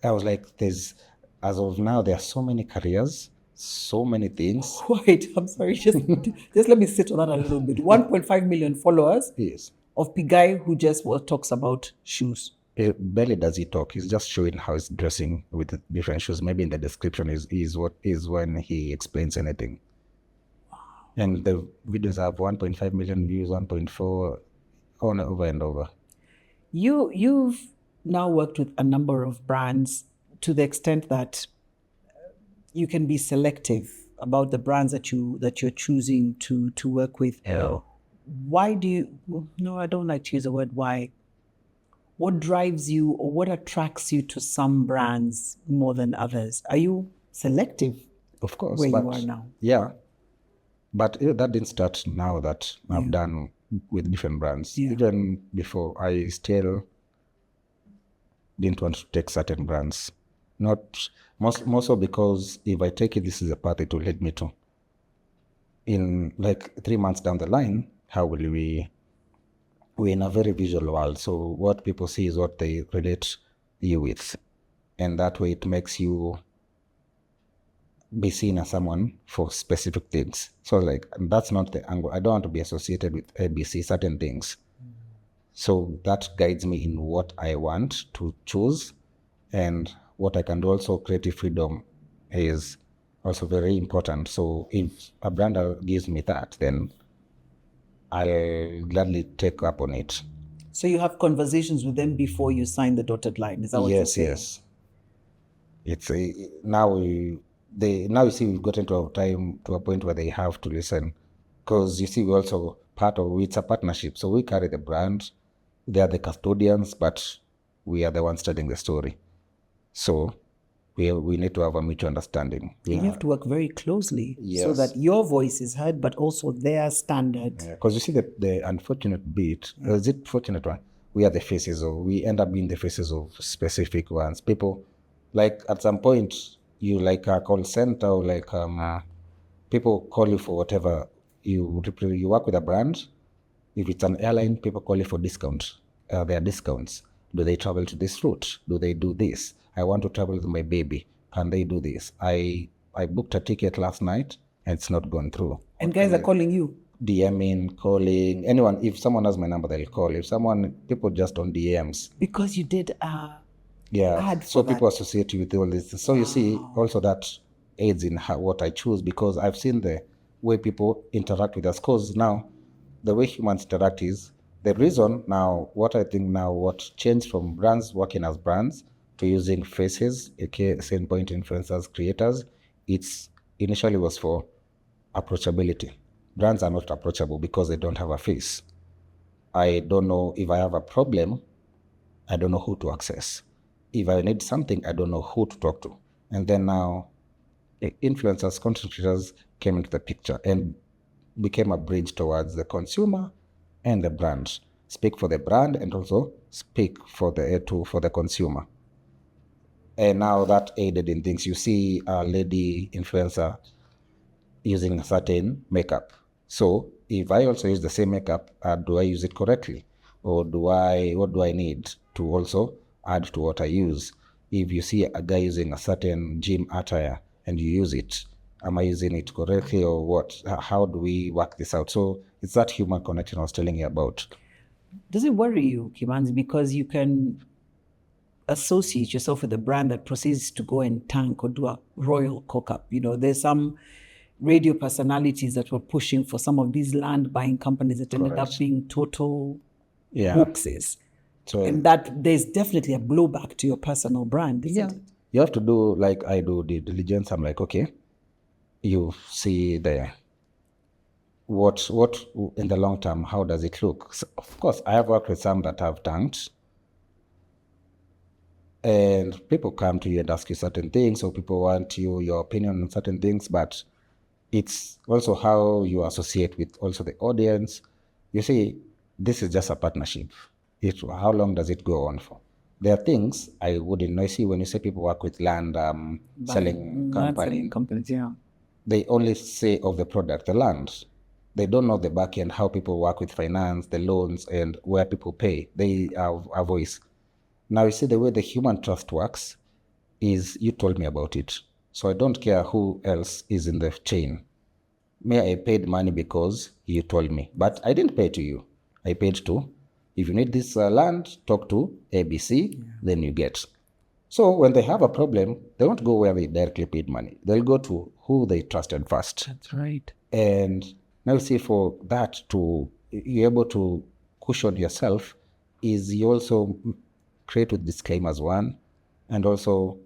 I was like, as of now, there are so many careers, so many things. Wait, I'm sorry. Just let me sit on that a little bit. 1.5 million followers. Yes. Of the guy who just talks about shoes. Barely does he talk. He's just showing how he's dressing with different shoes. Maybe in the description is when he explains anything. Wow. And the videos have 1.5 million views, 1.4, over and over. You've now worked with a number of brands to the extent that you can be selective about the brands that you're choosing to work with. Yeah. Why do you... No, I don't like to use the word why. What drives you or what attracts you to some brands more than others? Are you selective? Of course. Where you are now? Yeah. But that didn't start now that I've done with different brands. Yeah. Even before, I still didn't want to take certain brands. Not more so because if I take it, this is a path it will lead me to. In like 3 months down the line, how will we're in a very visual world. So what people see is what they relate you with. And that way it makes you be seen as someone for specific things. So like, that's not the angle. I don't want to be associated with ABC, certain things. So that guides me in what I want to choose, and what I can do. Also, creative freedom is also very important. So if a brand gives me that, then I'll gladly take up on it. So you have conversations with them before you sign the dotted line. Is that what you're saying? Yes. It's now you see we've gotten to a point where they have to listen, because you see we also it's a partnership. So we carry the brand, they are the custodians, but we are the ones telling the story. So we need to have a mutual understanding. You have to work very closely so Yes. that your voice is heard, but also their standard. Because you see the unfortunate bit, is it fortunate one? We are the faces, or we end up being the faces of specific ones. People, like at some point, you like a call center, or like people call you for whatever. You work with a brand. If it's an airline, people call you for discount. There are discounts. Do they travel to this route? Do they do this? I want to travel with my baby. Can they do this? I booked a ticket last night and it's not gone through. And guys are calling you. DMing, calling, anyone. If someone has my number, they'll call. People just on DMs. Because you did Yeah. ad So for people associate you with all this. So you see, also that aids in what I choose, because I've seen the way people interact with us. Because now, the way humans interact is the reason now, what changed from brands working as brands to using faces, aka same point influencers, creators, it's initially was for approachability. Brands are not approachable because they don't have a face. I don't know if I have a problem, I don't know who to access. If I need something, I don't know who to talk to. And then now, influencers, content creators came into the picture and became a bridge towards the consumer and the brand. Speak for the brand and also speak for the consumer. And now that aided in things. You see a lady influencer using a certain makeup. So if I also use the same makeup, do I use it correctly? Or what do I need to also add to what I use? If you see a guy using a certain gym attire and you use it, am I using it correctly, or what? How do we work this out? So it's that human connection I was telling you about. Does it worry you, Kimanzi, because you can associate yourself with a brand that proceeds to go and tank or do a royal cock-up? There's some radio personalities that were pushing for some of these land buying companies that ended up being total hoaxes. So, and that there's definitely a blowback to your personal brand, isn't it? You have to do, like I do, the diligence. I'm like, okay, you see what in the long term, how does it look? So, of course, I have worked with some that have tanked, and people come to you and ask you certain things, or people want your opinion on certain things, but it's also how you associate with also the audience. You see, this is just a partnership. How long does it go on for? There are things I wouldn't know. See, when you say people work with land selling companies, yeah. They only say of the product, the land. They don't know the back end, how people work with finance, the loans, and where people pay. They have a voice. Now, you see, the way the human trust works is you told me about it. So I don't care who else is in the chain. I paid money because you told me. But I didn't pay to you. I paid to, if you need this land, talk to ABC, then you get. So when they have a problem, they won't go where they directly paid money. They'll go to who they trusted first. That's right. And now you see, for that to you're able to cushion yourself, is you also create with disclaimers, one. And also,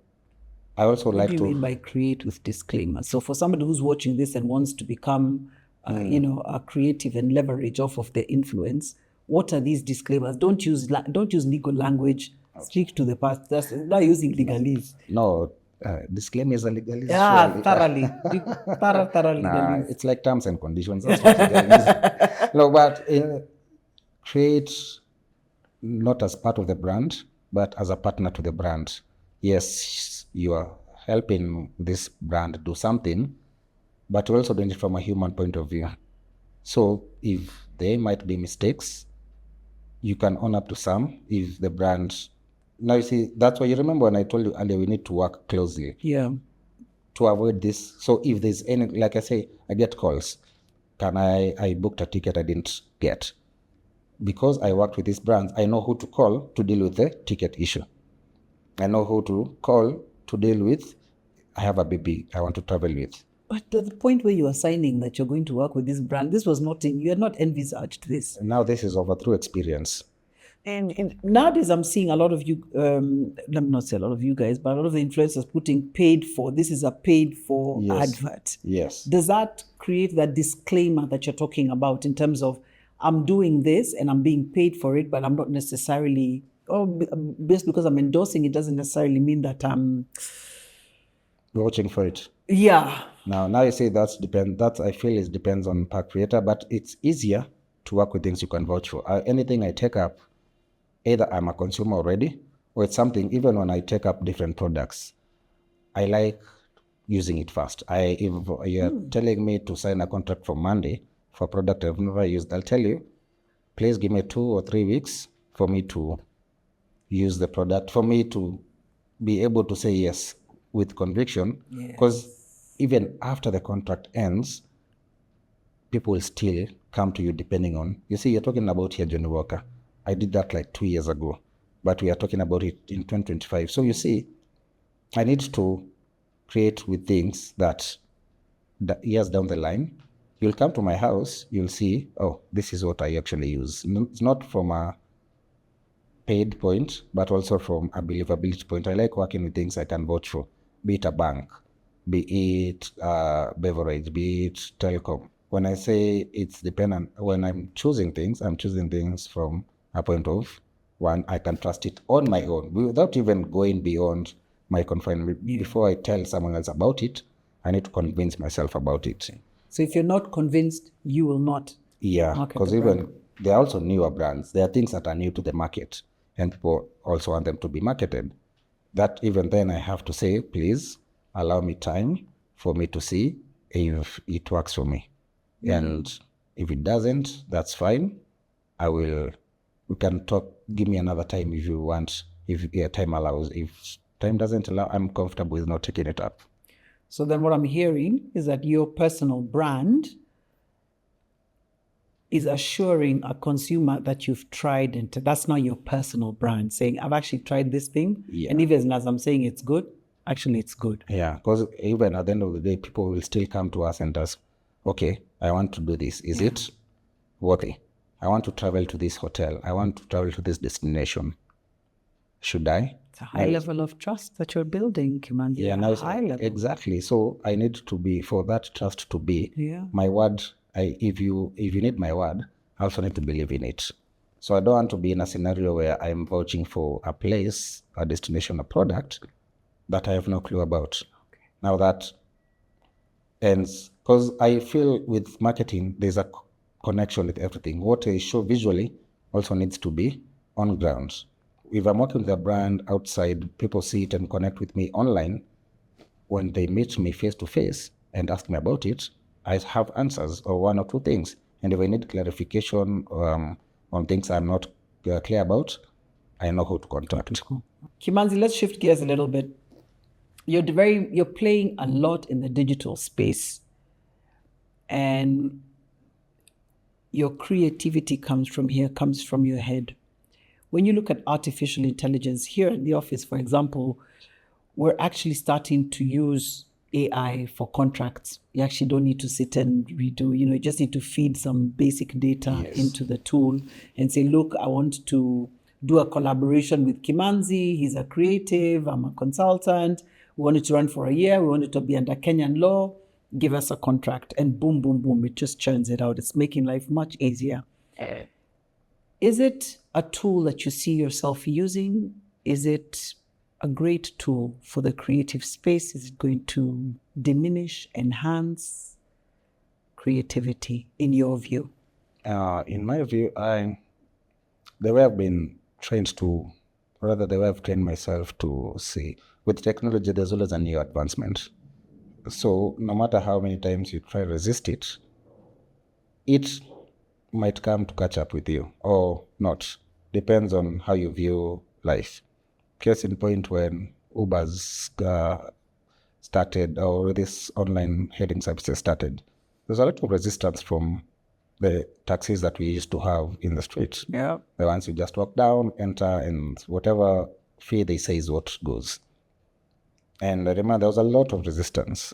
I also What like do you to... mean by create with disclaimers? So for somebody who's watching this and wants to become, a creative and leverage off of their influence, what are these disclaimers? Don't use legal language. Speak to the past. That's not using legalese. No, disclaimers are legalese. Yeah, thoroughly. Thoroughly. Nah, it's like terms and conditions. That's what legalese. No, but create not as part of the brand, but as a partner to the brand. Yes, you are helping this brand do something, but you're also doing it from a human point of view. So if there might be mistakes, you can own up to some. If the brand Now you see, that's why you remember when I told you earlier, we need to work closely Yeah. to avoid this. So if there's any, like I say, I get calls. I booked a ticket I didn't get. Because I worked with these brands, I know who to call to deal with the ticket issue. I know who to call to deal with, I have a baby I want to travel with. But at the point where you are signing that you're going to work with this brand, this was not you had not envisaged this. And now this is over through experience. And nowadays, I'm seeing a lot of you, let me not say a lot of you guys, but a lot of the influencers putting paid for. This is a paid for advert. Yes. Does that create that disclaimer that you're talking about in terms of, I'm doing this and I'm being paid for it, but I'm not necessarily, just because I'm endorsing it doesn't necessarily mean that I'm Watching for it. Yeah. Now you say that I feel it depends on per creator, but it's easier to work with things you can vouch for. Anything I take up, either I'm a consumer already, or it's something, even when I take up different products, I like using it first. If you're telling me to sign a contract for Monday for a product I've never used, I'll tell you, please give me 2 or 3 weeks for me to use the product, for me to be able to say yes with conviction. Because even after the contract ends, people will still come to you depending on, you see, you're talking about here Johnny Walker. I did that like 2 years ago, but we are talking about it in 2025. So you see, I need to create with things that years down the line, you'll come to my house, you'll see, oh, this is what I actually use. It's not from a paid point, but also from a believability point. I like working with things I can vouch for, be it a bank, be it beverage, be it telecom. When I say it's dependent, when I'm choosing things from a point of, one, I can trust it on my own without even going beyond my confinement. Before I tell someone else about it, I need to convince myself about it. So if you're not convinced, you will not. Yeah, because even there are also newer brands. There are things that are new to the market and people also want them to be marketed. That even then I have to say, please allow me time for me to see if it works for me. And if it doesn't, that's fine. We can talk, give me another time if you want, if time allows. If time doesn't allow, I'm comfortable with not taking it up. So then what I'm hearing is that your personal brand is assuring a consumer that you've tried it. That's not your personal brand, saying, I've actually tried this thing. Yeah. And even as I'm saying it's good, actually it's good. Yeah, because even at the end of the day, people will still come to us and ask, okay, I want to do this. Is it worthy? I want to travel to this hotel. I want to travel to this destination. Should I? It's a high level of trust that you're building, Kimanzi. Yeah, now high level. Exactly. So I need to be, for that trust to be, my word, if you need my word, I also need to believe in it. So I don't want to be in a scenario where I'm vouching for a place, a destination, a product that I have no clue about. Okay. Now that ends, because I feel with marketing, there's a connection with everything. What I show visually also needs to be on ground. If I'm working with a brand outside, people see it and connect with me online. When they meet me face to face and ask me about it, I have answers or 1 or 2 things. And if I need clarification on things I'm not clear about, I know who to contact. Kimanzi, let's shift gears a little bit. You're playing a lot in the digital space, and your creativity comes from your head. When you look at artificial intelligence here at the office, for example, we're actually starting to use AI for contracts. You actually don't need to sit and redo, you just need to feed some basic data into the tool and say, look, I want to do a collaboration with Kimanzi. He's a creative, I'm a consultant. We want it to run for a year. We want it to be under Kenyan law. Give us a contract, and boom, boom, boom. It just churns it out. It's making life much easier. Is it a tool that you see yourself using? Is it a great tool for the creative space? Is it going to diminish, enhance creativity in your view? In my view, the way I've been trained to, rather the way I've trained myself to see, with technology, there's always a new advancement. So no matter how many times you try to resist it, it might come to catch up with you or not. Depends on how you view life. case in point when Uber's started, or this online hailing services started, there's a lot of resistance from the taxis that we used to have in the streets. Yeah. The ones you just walk down, enter, and whatever fee they say is what goes. And I remember there was a lot of resistance.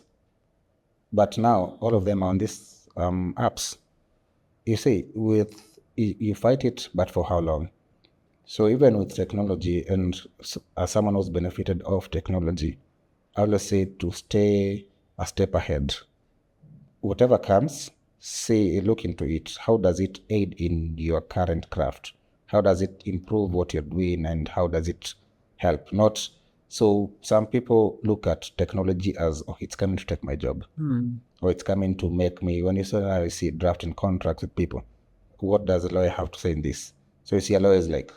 But now all of them are on these apps. You see, you fight it, but for how long? So even with technology, and as someone who's benefited of technology, I always say to stay a step ahead. Whatever comes, look into it. How does it aid in your current craft? How does it improve what you're doing, and how does it help? Not so some people look at technology as, oh, it's coming to take my job, or it's coming to make me. When you say, I see drafting contracts with people, what does a lawyer have to say in this? So you see a lawyer is like,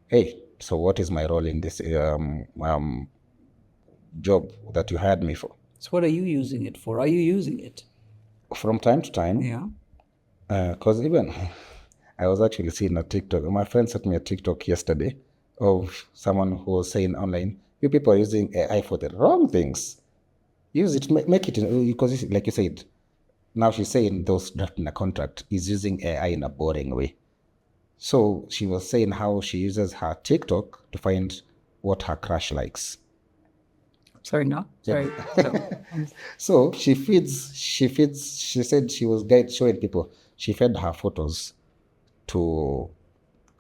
hey, so what is my role in this job that you hired me for? So what are you using it for? Are you using it? From time to time. Yeah. Because even I was actually seeing a TikTok. My friend sent me a TikTok yesterday of someone who was saying online, you people are using AI for the wrong things. Use it, make it, because like you said, now she's saying those drafting a contract is using AI in a boring way. So she was saying how she uses her TikTok to find what her crush likes. Sorry, no? Sorry. So she said she was showing people, she fed her photos to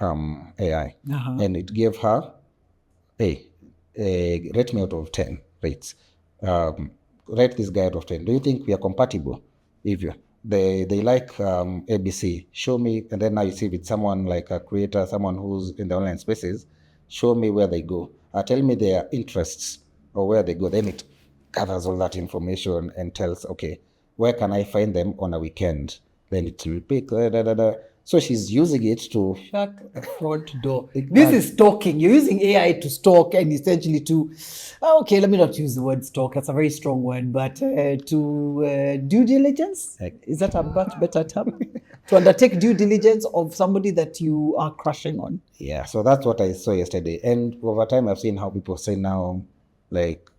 AI, and it gave her, hey, rate me out of 10 rates. Rate this guy out of 10. Do you think we are compatible? If they like ABC, show me, and then now you see with someone like a creator, someone who's in the online spaces, show me where they go. Tell me their interests or where they go. Then it gathers all that information and tells, okay, where can I find them on a weekend? Then it will pick. So she's using it to shut the front door. This is stalking. You're using AI to stalk and essentially to, okay, let me not use the word stalk. That's a very strong word, but to due diligence? Is that a much better term? To undertake due diligence of somebody that you are crushing on. Yeah, so that's what I saw yesterday. And over time, I've seen how people say now, like,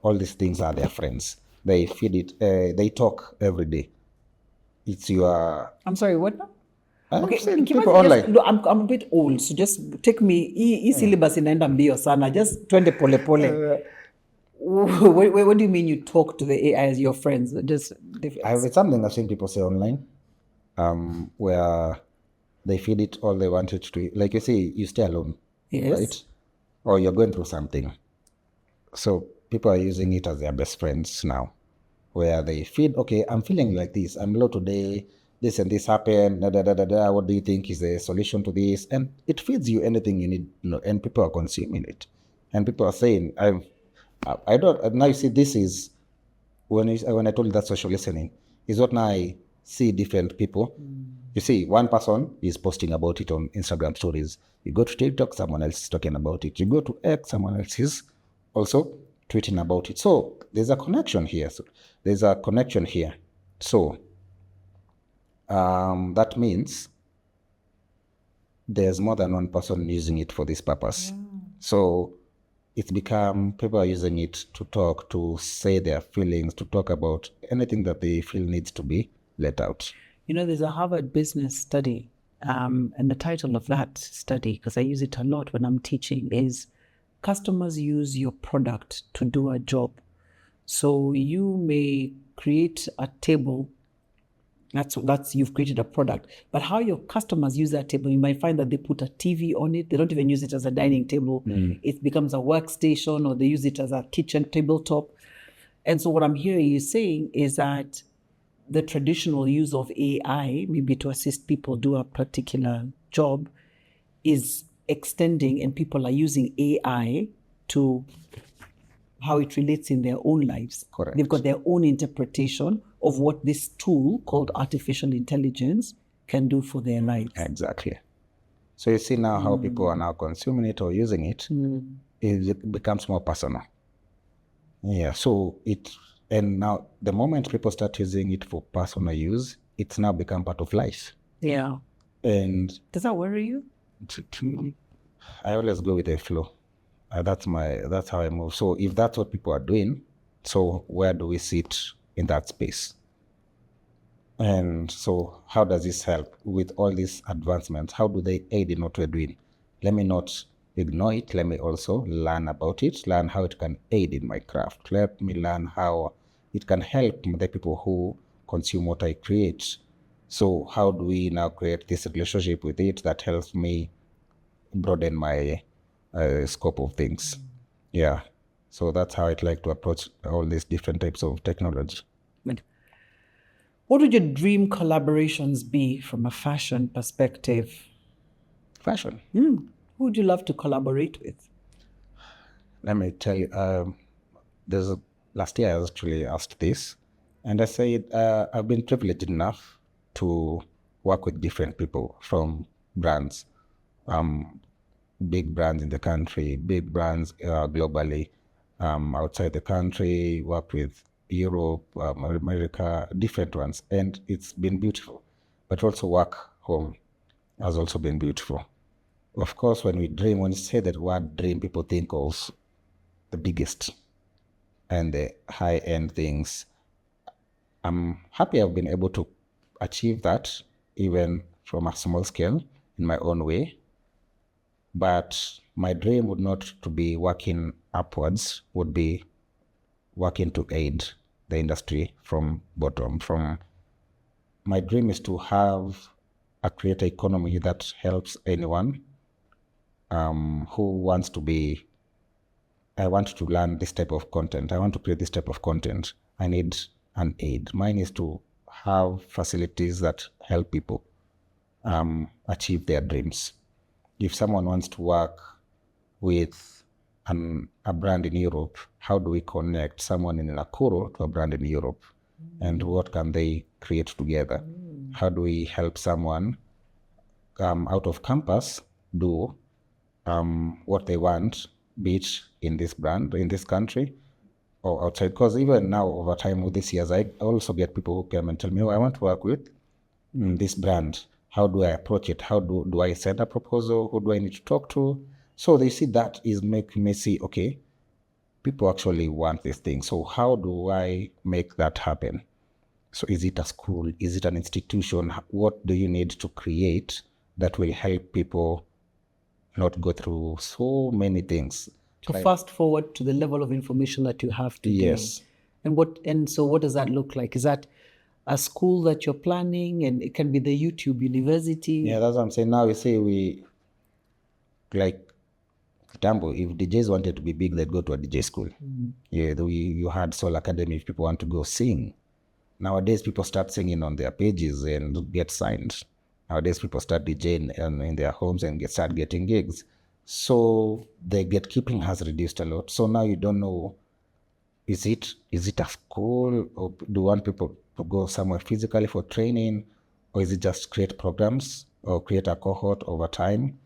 all these things are their friends. They feed it, they talk every day. It's your... I'm sorry, what now? Okay, people online. Just, I'm a bit old, so just take me, syllabus inaenda mbio sana, just twende pole pole. What do you mean you talk to the AI as your friends? Just it's something I've seen people say online, where they feed it all they want it to. Like you say, you stay alone, yes, right? Or you're going through something. So people are using it as their best friends now, where they feed, okay, I'm feeling like this, I'm low today, this and this happened, what do you think is the solution to this? And it feeds you anything you need, and people are consuming it. And people are saying, I don't, now you see, this is, when I told you that social listening, is what now I see different people. You see, one person is posting about it on Instagram stories. You go to TikTok, someone else is talking about it. You go to X, someone else is also tweeting about it. So there's a connection here. So that means there's more than one person using it for this purpose. Yeah. So it's become, people are using it to talk, to say their feelings, to talk about anything that they feel needs to be let out. You know, there's a Harvard business study, and the title of that study, because I use it a lot when I'm teaching, is customers use your product to do a job. So you may create a table, that's you've created a product, but how your customers use that table, you might find that they put a TV on it. They don't even use it as a dining table. It becomes a workstation, or they use it as a kitchen tabletop. And so what I'm hearing you saying is that the traditional use of AI, maybe to assist people do a particular job, is extending, and people are using AI to how it relates in their own lives. Correct. They've got their own interpretation of what this tool called artificial intelligence can do for their lives. Exactly. So you see now how people are now consuming it or using it, it becomes more personal. Yeah, so and now the moment people start using it for personal use, it's now become part of life. Yeah. And does that worry you? I always go with the flow. That's how I move. So if that's what people are doing, so where do we sit in that space? And so how does this help with all these advancements? How do they aid in what we're doing? Let me not ignore it. Let me also learn about it, learn how it can aid in my craft. Let me learn how it can help the people who consume what I create. So how do we now create this relationship with it that helps me broaden my scope of things? Yeah. So that's how I'd like to approach all these different types of technology. What would your dream collaborations be from a fashion perspective? Fashion. Who would you love to collaborate with? Let me tell you, last year I was actually asked this, and I said I've been privileged enough to work with different people from brands, big brands in the country, big brands globally, outside the country, work with Europe, America, different ones, and it's been beautiful. But also work home has also been beautiful. Of course, when you say that word dream, people think of the biggest and the high-end things. I'm happy I've been able to achieve that, even from a small scale, in my own way. But my dream would not to be working upwards, would be working to aid the industry from bottom. My dream is to have a creator economy that helps anyone who wants to be. I want to learn this type of content. I want to create this type of content. I need an aid. Mine is to have facilities that help people achieve their dreams. If someone wants to work with a brand in Europe, how do we connect someone in Nakuru to a brand in Europe? And what can they create together? How do we help someone out of campus do what they want, be it in this brand, in this country, or outside? Because even now, over time with these years, I also get people who come and tell me, oh, I want to work with this brand. How do I approach it? How do I send a proposal? Who do I need to talk to? So they see that is making me see, okay, people actually want this thing. So how do I make that happen? So is it a school? Is it an institution? What do you need to create that will help people not go through so many things? To fast forward to the level of information that you have today. Yes. And so what does that look like? Is that a school that you're planning, and it can be the YouTube University? Yeah, that's what I'm saying. Now you see, like, for example, if DJs wanted to be big, they'd go to a DJ school. Yeah, you had Soul Academy if people want to go sing. Nowadays, people start singing on their pages and get signed. Nowadays, people start DJing in their homes and start getting gigs. So the gatekeeping has reduced a lot. So now you don't know, is it a school, or do you want people to go somewhere physically for training, or is it just create programs or create a cohort over time,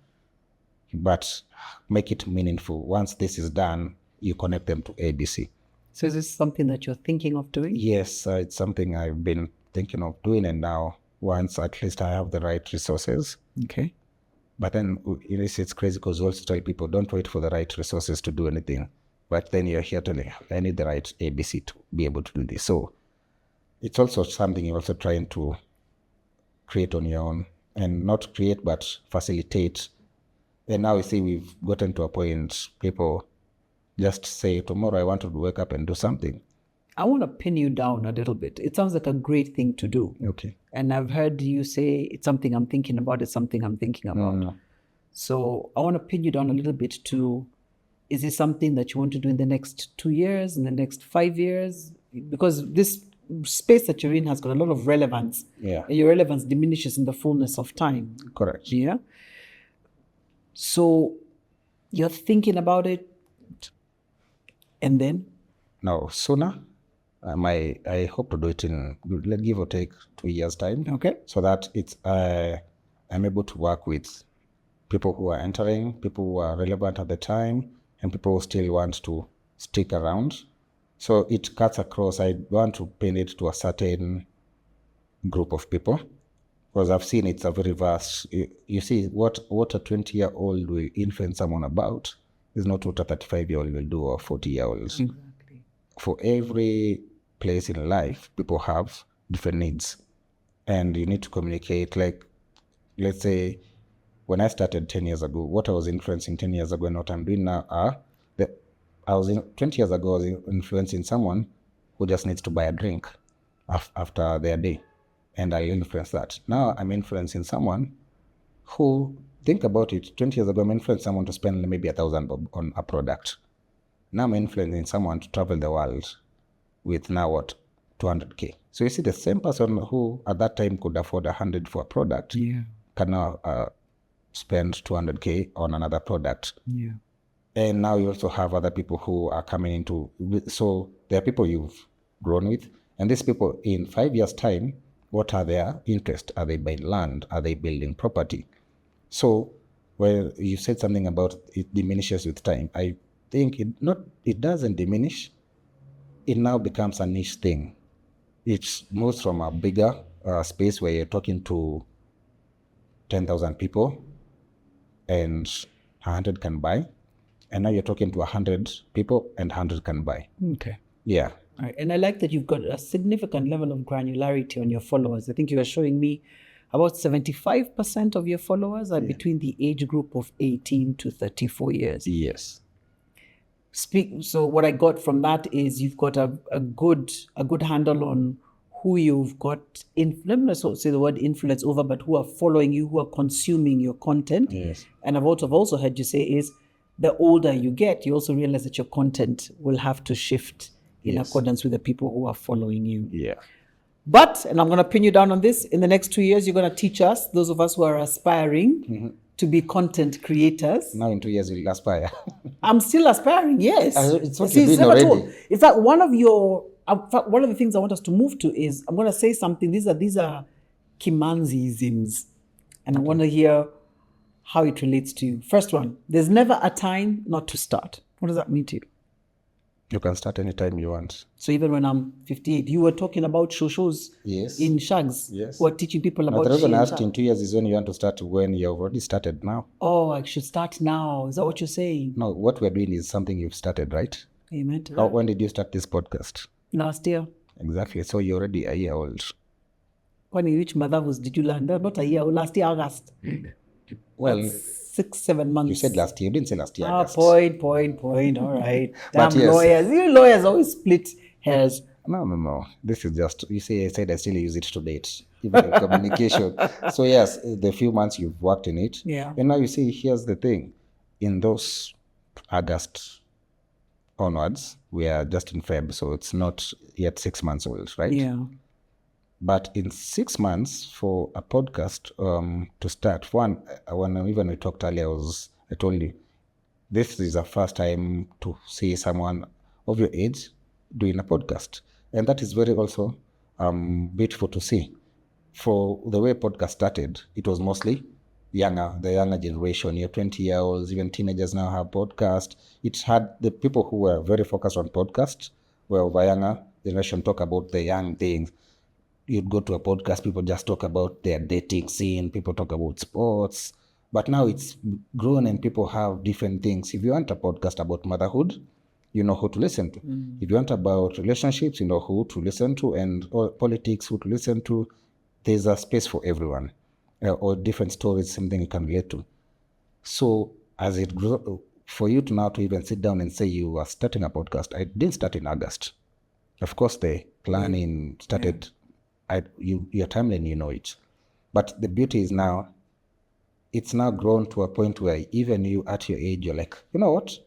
but make it meaningful? Once this is done, you connect them to ABC. So is this something that you're thinking of doing? Yes, it's something I've been thinking of doing, and now once at least I have the right resources. Okay. But then it's crazy because we also tell people, don't wait for the right resources to do anything. But then you're here telling, I need the right ABC to be able to do this. So it's also something you're also trying to create on your own, and not create, but facilitate. And now you see we've gotten to a point, people just say, tomorrow I want to wake up and do something. I want to pin you down a little bit. It sounds like a great thing to do. Okay. And I've heard you say, it's something I'm thinking about, it's something I'm thinking about. So I want to pin you down a little bit to, is this something that you want to do in the next 2 years, in the next 5 years? Because this space that you're in has got a lot of relevance. Yeah. And your relevance diminishes in the fullness of time. Correct. Yeah. So you're thinking about it, and then? No, sooner. I hope to do it in, give or take, 2 years' time. Okay. So that it's I'm able to work with people who are entering, people who are relevant at the time, and people who still want to stick around. So it cuts across. I want to pin it to a certain group of people, because I've seen it's a very vast. You see, what a 20-year-old will influence someone about is not what a 35-year-old will do or 40-year-olds. Exactly. For every place in life, people have different needs. And you need to communicate. Like, let's say, when I started 10 years ago, what I was influencing 10 years ago and what I'm doing now are, 20 years ago, I was influencing someone who just needs to buy a drink after their day. And I influence that. Now I'm influencing someone who, think about it, 20 years ago, I'm influencing someone to spend maybe 1,000 bob on a product. Now I'm influencing someone to travel the world with now what, 200K. So you see, the same person who at that time could afford 100 for a product can now spend 200K on another product. Yeah. And now you also have other people who are coming into, so there are people you've grown with, and these people in 5 years' time, what are their interests? Are they buying land? Are they building property? So, well, you said something about it diminishes with time. I think it doesn't diminish. It now becomes a niche thing. It moves from a bigger space where you're talking to 10,000 people and 100 can buy. And now you're talking to 100 people and 100 can buy. Okay. Yeah. All right. And I like that you've got a significant level of granularity on your followers. I think you were showing me about 75% of your followers are between the age group of 18 to 34 years. Yes. So what I got from that is you've got a good handle on who you've got let me not say the word influence over, but who are following you, who are consuming your content. Yes. And I've also heard you say is the older you get, you also realize that your content will have to shift in accordance with the people who are following you. Yeah. But, and I'm going to pin you down on this, in the next 2 years, you're going to teach us, those of us who are aspiring to be content creators. Now in 2 years, you'll aspire. I'm still aspiring, yes. It's what you've been already. In fact, one of the things I want us to move to is, I'm going to say something, these are Kimanzi-isms. And I want to hear how it relates to you. First one, there's never a time not to start. What does that mean to you? You can start anytime you want. So even when I'm 58, you were talking about shows in Shags who are teaching people about the reason I asked in 2 years is when you want to start, when you've already started now. Oh, I should start now. Is that what you're saying? No, what we're doing is something you've started, right? Amen to that. When did you start this podcast? Last year. Exactly. So you're already a year old. When which motherhood did you learn? Not a year, last year, August. Well, 6-7 months. You said last year. You didn't say last year. Point. All right. Damn yes. lawyers. You lawyers always split hairs. No. This is just, you say, I said I still use it to date, even in communication. So yes, the few months you've worked in it. Yeah. And now you see, here's the thing. In those August onwards, we are just in Feb, so it's not yet 6 months old, right? Yeah. But in 6 months for a podcast to start, when we talked earlier, I told you, this is the first time to see someone of your age doing a podcast. And that is very also beautiful to see. For the way podcast started, it was mostly the younger generation, your 20-year-olds, even teenagers now have podcasts. It had the people who were very focused on podcasts, where of a younger generation talk about the young things. You'd go to a podcast, people just talk about their dating scene, people talk about sports. But now it's grown and people have different things. If you want a podcast about motherhood, you know who to listen to. If you want about relationships, you know who to listen to, and or politics, who to listen to. There's a space for everyone, or different stories, something you can relate to. So as it grows, for you to now to even sit down and say you are starting a podcast, I didn't start in August. Of course, the planning started. Your timeline, you know it. But the beauty is now, it's now grown to a point where even you at your age, you're like, you know what?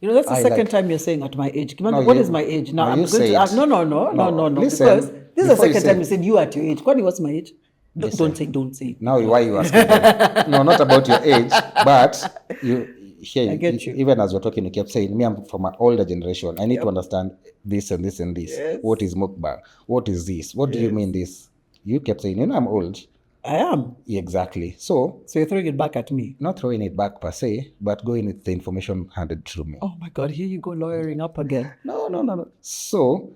You know, that's the second time you're saying at my age. What is my age? Now, I'm going to... No. Listen, because this is the second time you said you at your age. Kwani, what's my age? Don't say it. Now, why you asking that? No, not about your age, but I get you. Even as we're talking, you kept saying, me, I'm from an older generation. I need to understand this and this and this. Yes. What is mukbang? What is this? What do you mean this? You kept saying, I'm old. I am. Exactly. So you're throwing it back at me? Not throwing it back per se, but going with the information handed through me. Oh my God, here you go lawyering up again. No. So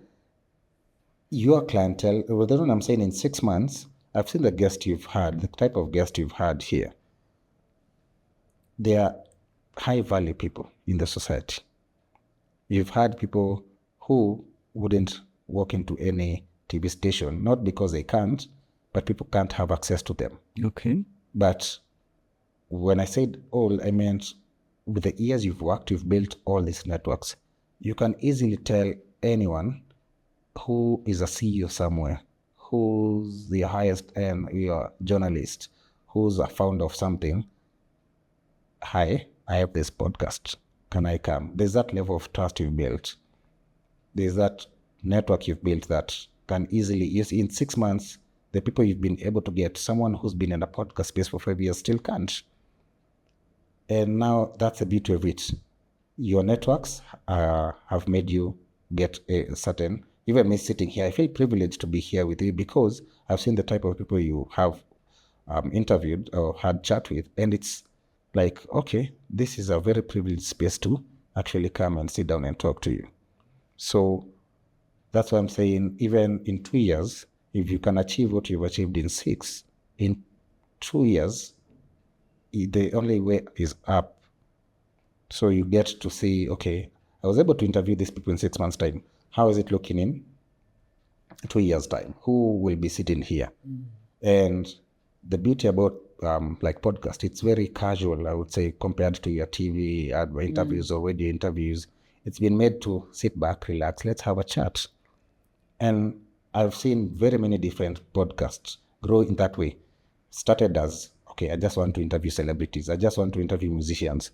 your clientele, well, the one I'm saying in 6 months, I've seen the guest you've had, the type of guest you've had here. They are high value people in the society. You've had people who wouldn't walk into any TV station, not because they can't, but people can't have access to them. Okay. But when I said all, I meant with the years you've worked, you've built all these networks. You can easily tell anyone who is a CEO somewhere, who's the highest end, your journalist, who's a founder of something. Hi, I have this podcast. Can I come? There's that level of trust you've built. There's that network you've built that can easily, you see, in 6 months, the people you've been able to get, someone who's been in a podcast space for 5 years still can't. And now that's the beauty of it. Your networks have made you get a certain, even me sitting here, I feel privileged to be here with you because I've seen the type of people you have interviewed or had chat with. And it's like, okay, this is a very privileged space to actually come and sit down and talk to you. So that's why I'm saying, even in 2 years, if you can achieve what you've achieved in 6, in 2 years, the only way is up. So you get to see, okay, I was able to interview these people in 6 months' time. How is it looking in 2 years' time? Who will be sitting here? And the beauty about like podcast, it's very casual, I would say, compared to your TV interviews or radio interviews. It's been made to sit back, relax, let's have a chat. And I've seen very many different podcasts grow in that way. Started as, okay, I just want to interview celebrities. I just want to interview musicians.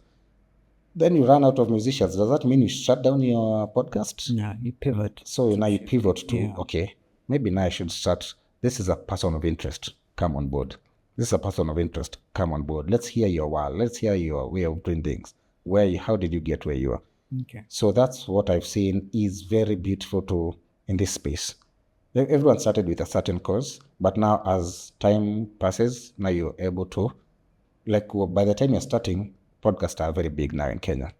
Then you run out of musicians. Does that mean you shut down your podcast? No, you pivot. So now you pivot to, okay, maybe now I should start. This is a person of interest. Come on board. This is a person of interest. Come on board. Let's hear your wow. Let's hear your way of doing things. How did you get where you are? Okay. So that's what I've seen is very beautiful in this space. Everyone started with a certain cause, but now as time passes, now you're able to, by the time you're starting, podcasts are very big now in Kenya.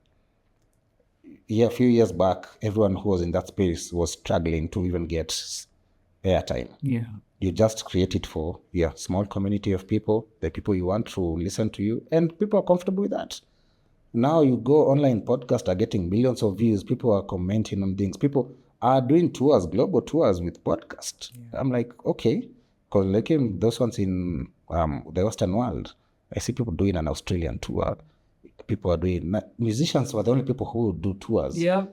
A few years back, everyone who was in that space was struggling to even get airtime. Yeah. You just create it for your small community of people, the people you want to listen to you, and people are comfortable with that. Now you go online, podcasts are getting millions of views. People are commenting on things. People are doing tours, global tours with podcasts. Yeah. I'm like, okay, because like in those ones in the Western world, I see people doing an Australian tour. People are doing, musicians were the only people who do tours. Yeah.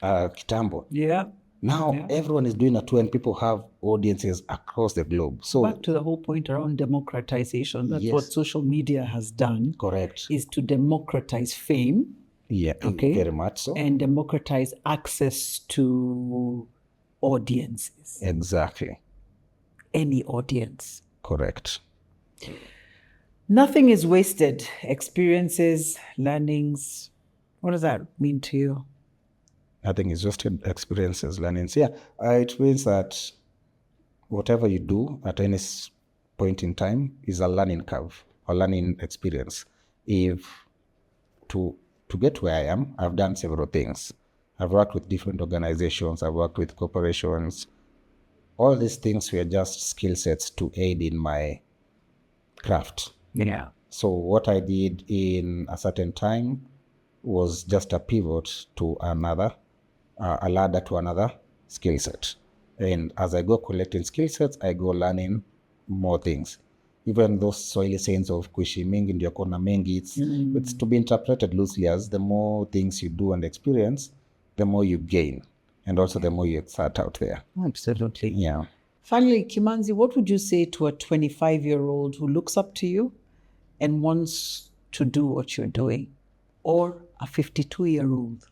Kitambo. Yeah. Now everyone is doing a tour and people have audiences across the globe. So back to the whole point around democratization. That's what social media has done. Correct. Is to democratize fame. Yeah, okay. Very much so. And democratize access to audiences. Exactly. Any audience. Correct. Nothing is wasted. Experiences, learnings. What does that mean to you? Nothing is wasted. Experiences, learnings. Yeah, it means that whatever you do at any point in time is a learning curve, a learning experience. If to get where I am, I've done several things. I've worked with different organizations. I've worked with corporations. All these things were just skill sets to aid in my craft. Yeah. So what I did in a certain time was just a pivot to another, a ladder to another skill set. And as I go collecting skill sets, I go learning more things. Even those Swahili sayings of kuishi mingi ndio kona mengi, it's to be interpreted loosely as the more things you do and experience, the more you gain. And also the more you start out there. Absolutely. Yeah. Finally, Kimanzi, what would you say to a 25-year-old who looks up to you and wants to do what you're doing? Or a 52-year-old?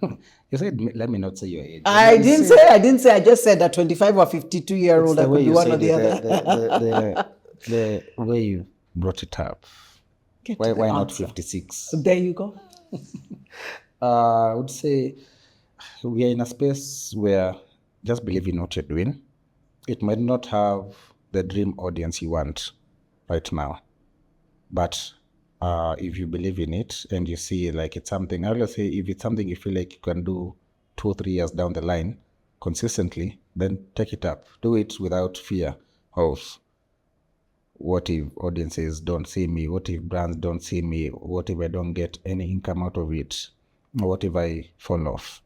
You said, let me not say your age. I didn't say. I just said a 25 or 52-year-old. That could be one or the other. The way you brought it up. Why not 56? There you go. I would say we are in a space where just believe in what you're doing. It might not have the dream audience you want right now, but if you believe in it and you see like it's something, I always say if it's something you feel like you can do 2 or 3 years down the line consistently, then take it up. Do it without fear of what if audiences don't see me? What if brands don't see me? What if I don't get any income out of it? What if I fall off?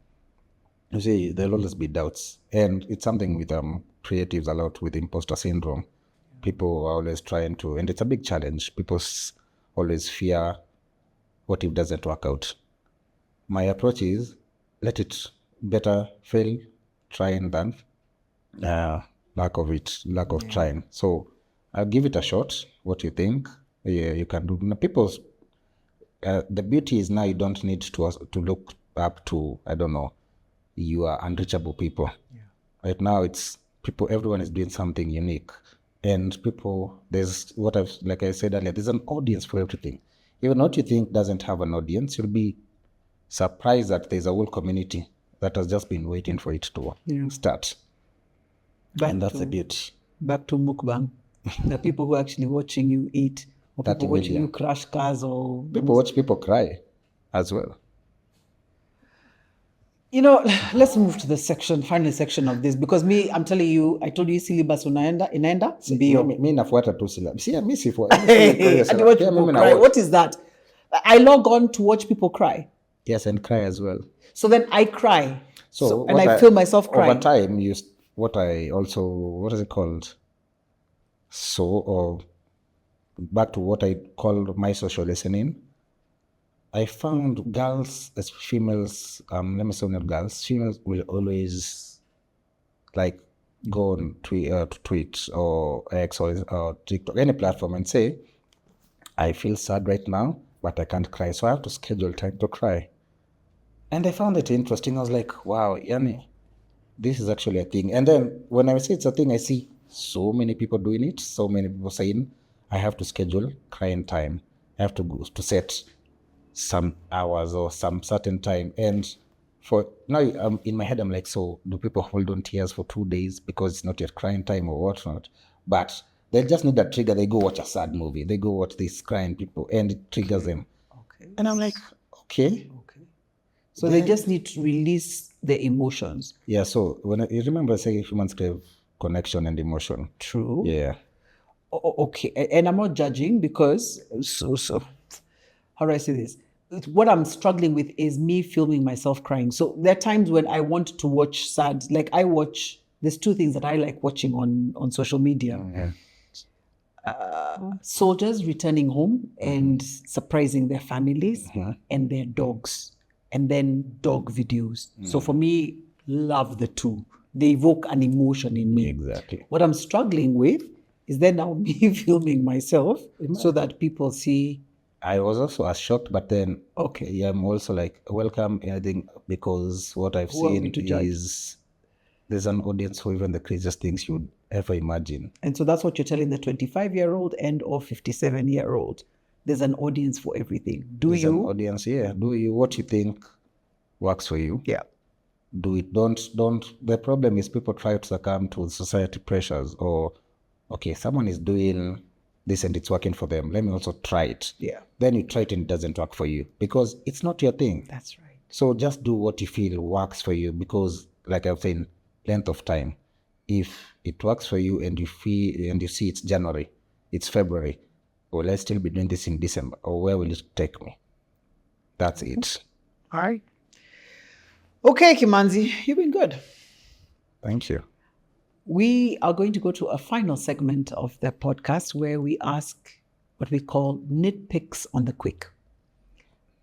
You see, there'll always be doubts. And it's something with creatives a lot with imposter syndrome. People are always trying to, and it's a big challenge. People always fear, what if it doesn't work out? My approach is, let it better fail trying than lack of trying. So I'll give it a shot. What you think? Yeah, you can do. Now, people's the beauty is now you don't need to look up to, I don't know, you are unreachable people. Yeah. Right now it's people, everyone is doing something unique. And people, there's like I said earlier, there's an audience for everything. Even what you think doesn't have an audience, you'll be surprised that there's a whole community that has just been waiting for it to start. And that's the beauty. Back to mukbang. The people who are actually watching you eat, or people watching you crash cars, or people watch people cry as well. Let's move to the final section of this, because I'm telling you, I told you syllabus inaenda mbio. Mimi nafuata tu syllabus. Yeah, mimi sifuata. What is that? I log on to watch people cry. Yes, and cry as well. So then I cry. And I feel myself crying. Over time, what is it called? Or back to what I call my social listening. I found girls, as females, let me say not girls, females will always like go on Tweet or X or TikTok, any platform, and say, I feel sad right now, but I can't cry. So I have to schedule time to cry. And I found it interesting. I was like, wow, Yani, this is actually a thing. And then when I say it's a thing, I see so many people doing it, so many people saying, I have to schedule crying time. I have to go to set some hours or some certain time. And for now, in my head, I'm like, so do people hold on tears for 2 days because it's not yet crying time or whatnot? But they just need a trigger. They go watch a sad movie. They go watch these crying people, and it triggers them. Okay. And I'm like, okay. So they just need to release their emotions. Yeah. So you remember saying humans crave connection and emotion. True. Yeah. Okay. And I'm not judging, because how do I say this? What I'm struggling with is me filming myself crying. So there are times when I want to watch sad, like there's two things that I like watching on social media. Soldiers returning home and surprising their families and their dogs, and then dog videos. So for me, love the two. They evoke an emotion in me. Exactly. What I'm struggling with is then now me filming myself so that people see. I was also shocked, but then I'm also like, welcome. I think because what I've seen is there's an audience for even the craziest things you'd ever imagine. And so that's what you're telling the 25-year-old and or 57-year-old. There's an audience for everything. There's an audience, yeah. Do you what you think works for you? Yeah. Do it. Don't. The problem is people try to succumb to society pressures, or someone is doing this and it's working for them, let me also try it. Yeah. Then you try it and it doesn't work for you because it's not your thing. That's right. So just do what you feel works for you, because like I was saying, length of time. If it works for you and you feel and you see it's January, it's February, will I still be doing this in December, or where will it take me? That's it. All right. Okay, Kimanzi, you've been good. Thank you. We are going to go to a final segment of the podcast where we ask what we call nitpicks on the quick.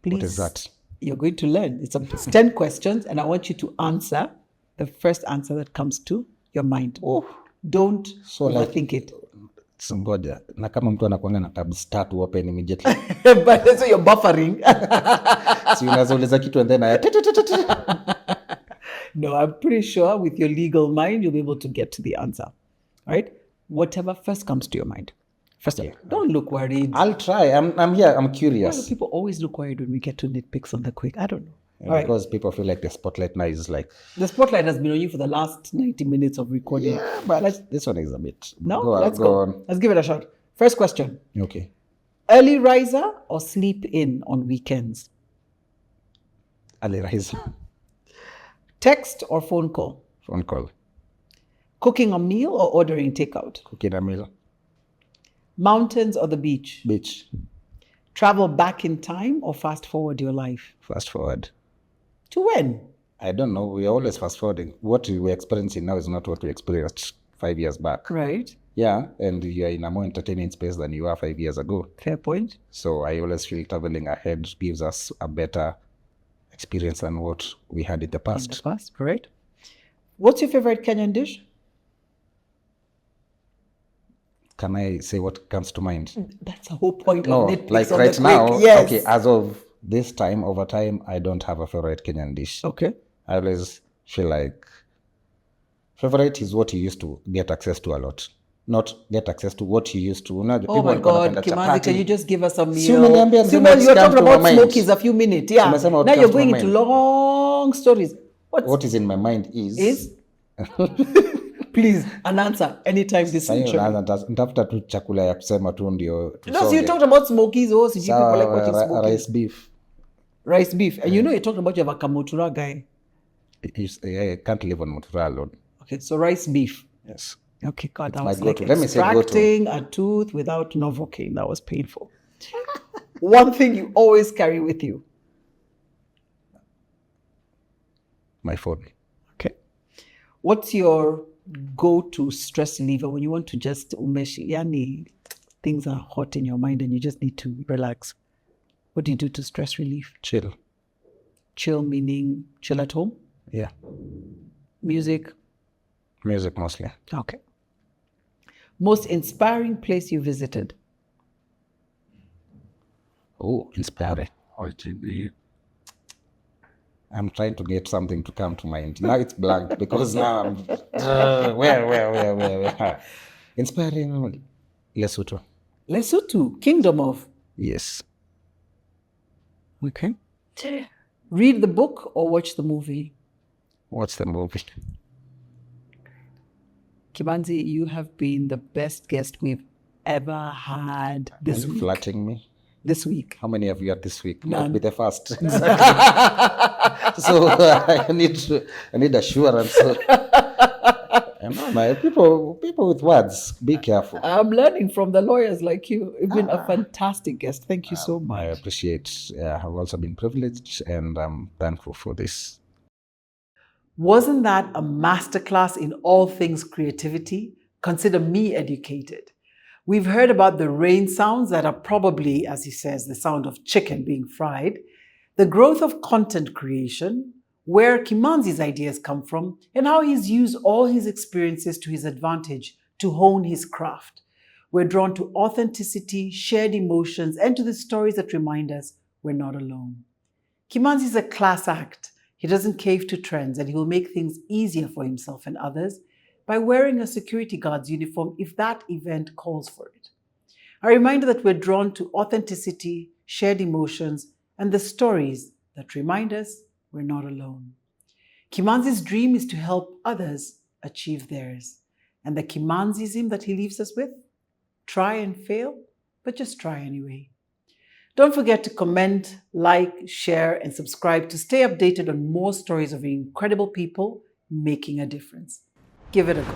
Please, what is that? You're going to learn. It's 10 questions, and I want you to answer the first answer that comes to your mind. Don't overthink it. Ngoja, na kama mtu anakuanga na tabs start open immediately. But so you're buffering. So unazouliza kitu and then No, I'm pretty sure with your legal mind, you'll be able to get to the answer. All right? Whatever first comes to your mind. First, don't look worried. I'll try. I'm here. I'm curious. Why do people always look worried when we get to nitpicks on the quick? I don't know. Because people feel like the spotlight now is like... The spotlight has been on you for the last 90 minutes of recording. Yeah, but this one is a bit... No? Let's go on. Let's give it a shot. First question. Okay. Early riser or sleep in on weekends? Early riser. Text or phone call? Phone call. Cooking a meal or ordering takeout? Cooking a meal. Mountains or the beach? Beach. Travel back in time or fast forward your life? Fast forward. To when? I don't know. We are always fast forwarding. What we're experiencing now is not what we experienced 5 years back. Right. Yeah, and you are in a more entertaining space than you were 5 years ago. Fair point. So I always feel traveling ahead gives us a better experience than what we had in the past. In the past, right? What's your favorite Kenyan dish? Can I say what comes to mind? That's the whole point No, of Netflix like on right the now, quick. Yes. okay, as of this time, over time, I don't have a favorite Kenyan dish. Okay. I always feel like favorite is what you used to get access to a lot. Not get access to what you used to. Oh my God, Kimanzi, can you just give us a meal? You were talking about smokies a few minutes. Yeah. Now you're going into long stories. What is in my mind is? Please, an answer anytime this century. Ntafuta tu chakula ya kusema tu ndio. No, so you talked about smokies. Oh, so people like watching smokies. Rice beef. Rice beef. And you know you're talking about your Vakamotura guy. I can't live on Motura alone. Okay, so rice beef. Yes. Okay, God, that It's was my like go-to. Let me say extracting a tooth without Novocaine. That was painful. One thing you always carry with you. My phone. Okay. What's your go-to stress reliever when you want to just umeshi? Yani, things are hot in your mind and you just need to relax. What do you do to stress relief? Chill. Chill meaning chill at home? Yeah. Music? Music mostly. Okay. Most inspiring place you visited? Oh, inspiring. I'm trying to get something to come to mind. Now it's blank because now I'm... where? Inspiring Lesotho. Lesotho, Kingdom of? Yes. Okay. Read the book or watch the movie? Watch the movie. Kimanzi, you have been the best guest we've ever had this week. Are you flatting me? This week. How many have you had this week? None. Not be the first. Exactly. So I need assurance. My people with words, be careful. I'm learning from the lawyers like you. You've been a fantastic guest. Thank you so much. I appreciate. I've also been privileged and I'm thankful for this. Wasn't that a masterclass in all things creativity? Consider me educated. We've heard about the rain sounds that are probably, as he says, the sound of chicken being fried, the growth of content creation, where Kimanzi's ideas come from, and how he's used all his experiences to his advantage to hone his craft. We're drawn to authenticity, shared emotions, and to the stories that remind us we're not alone. Kimanzi is a class act. He doesn't cave to trends, and he will make things easier for himself and others by wearing a security guard's uniform if that event calls for it. A reminder that we're drawn to authenticity, shared emotions, and the stories that remind us we're not alone. Kimanzi's dream is to help others achieve theirs. And the Kimanzism that he leaves us with? Try and fail, but just try anyway. Don't forget to comment, like, share, and subscribe to stay updated on more stories of incredible people making a difference. Give it a go.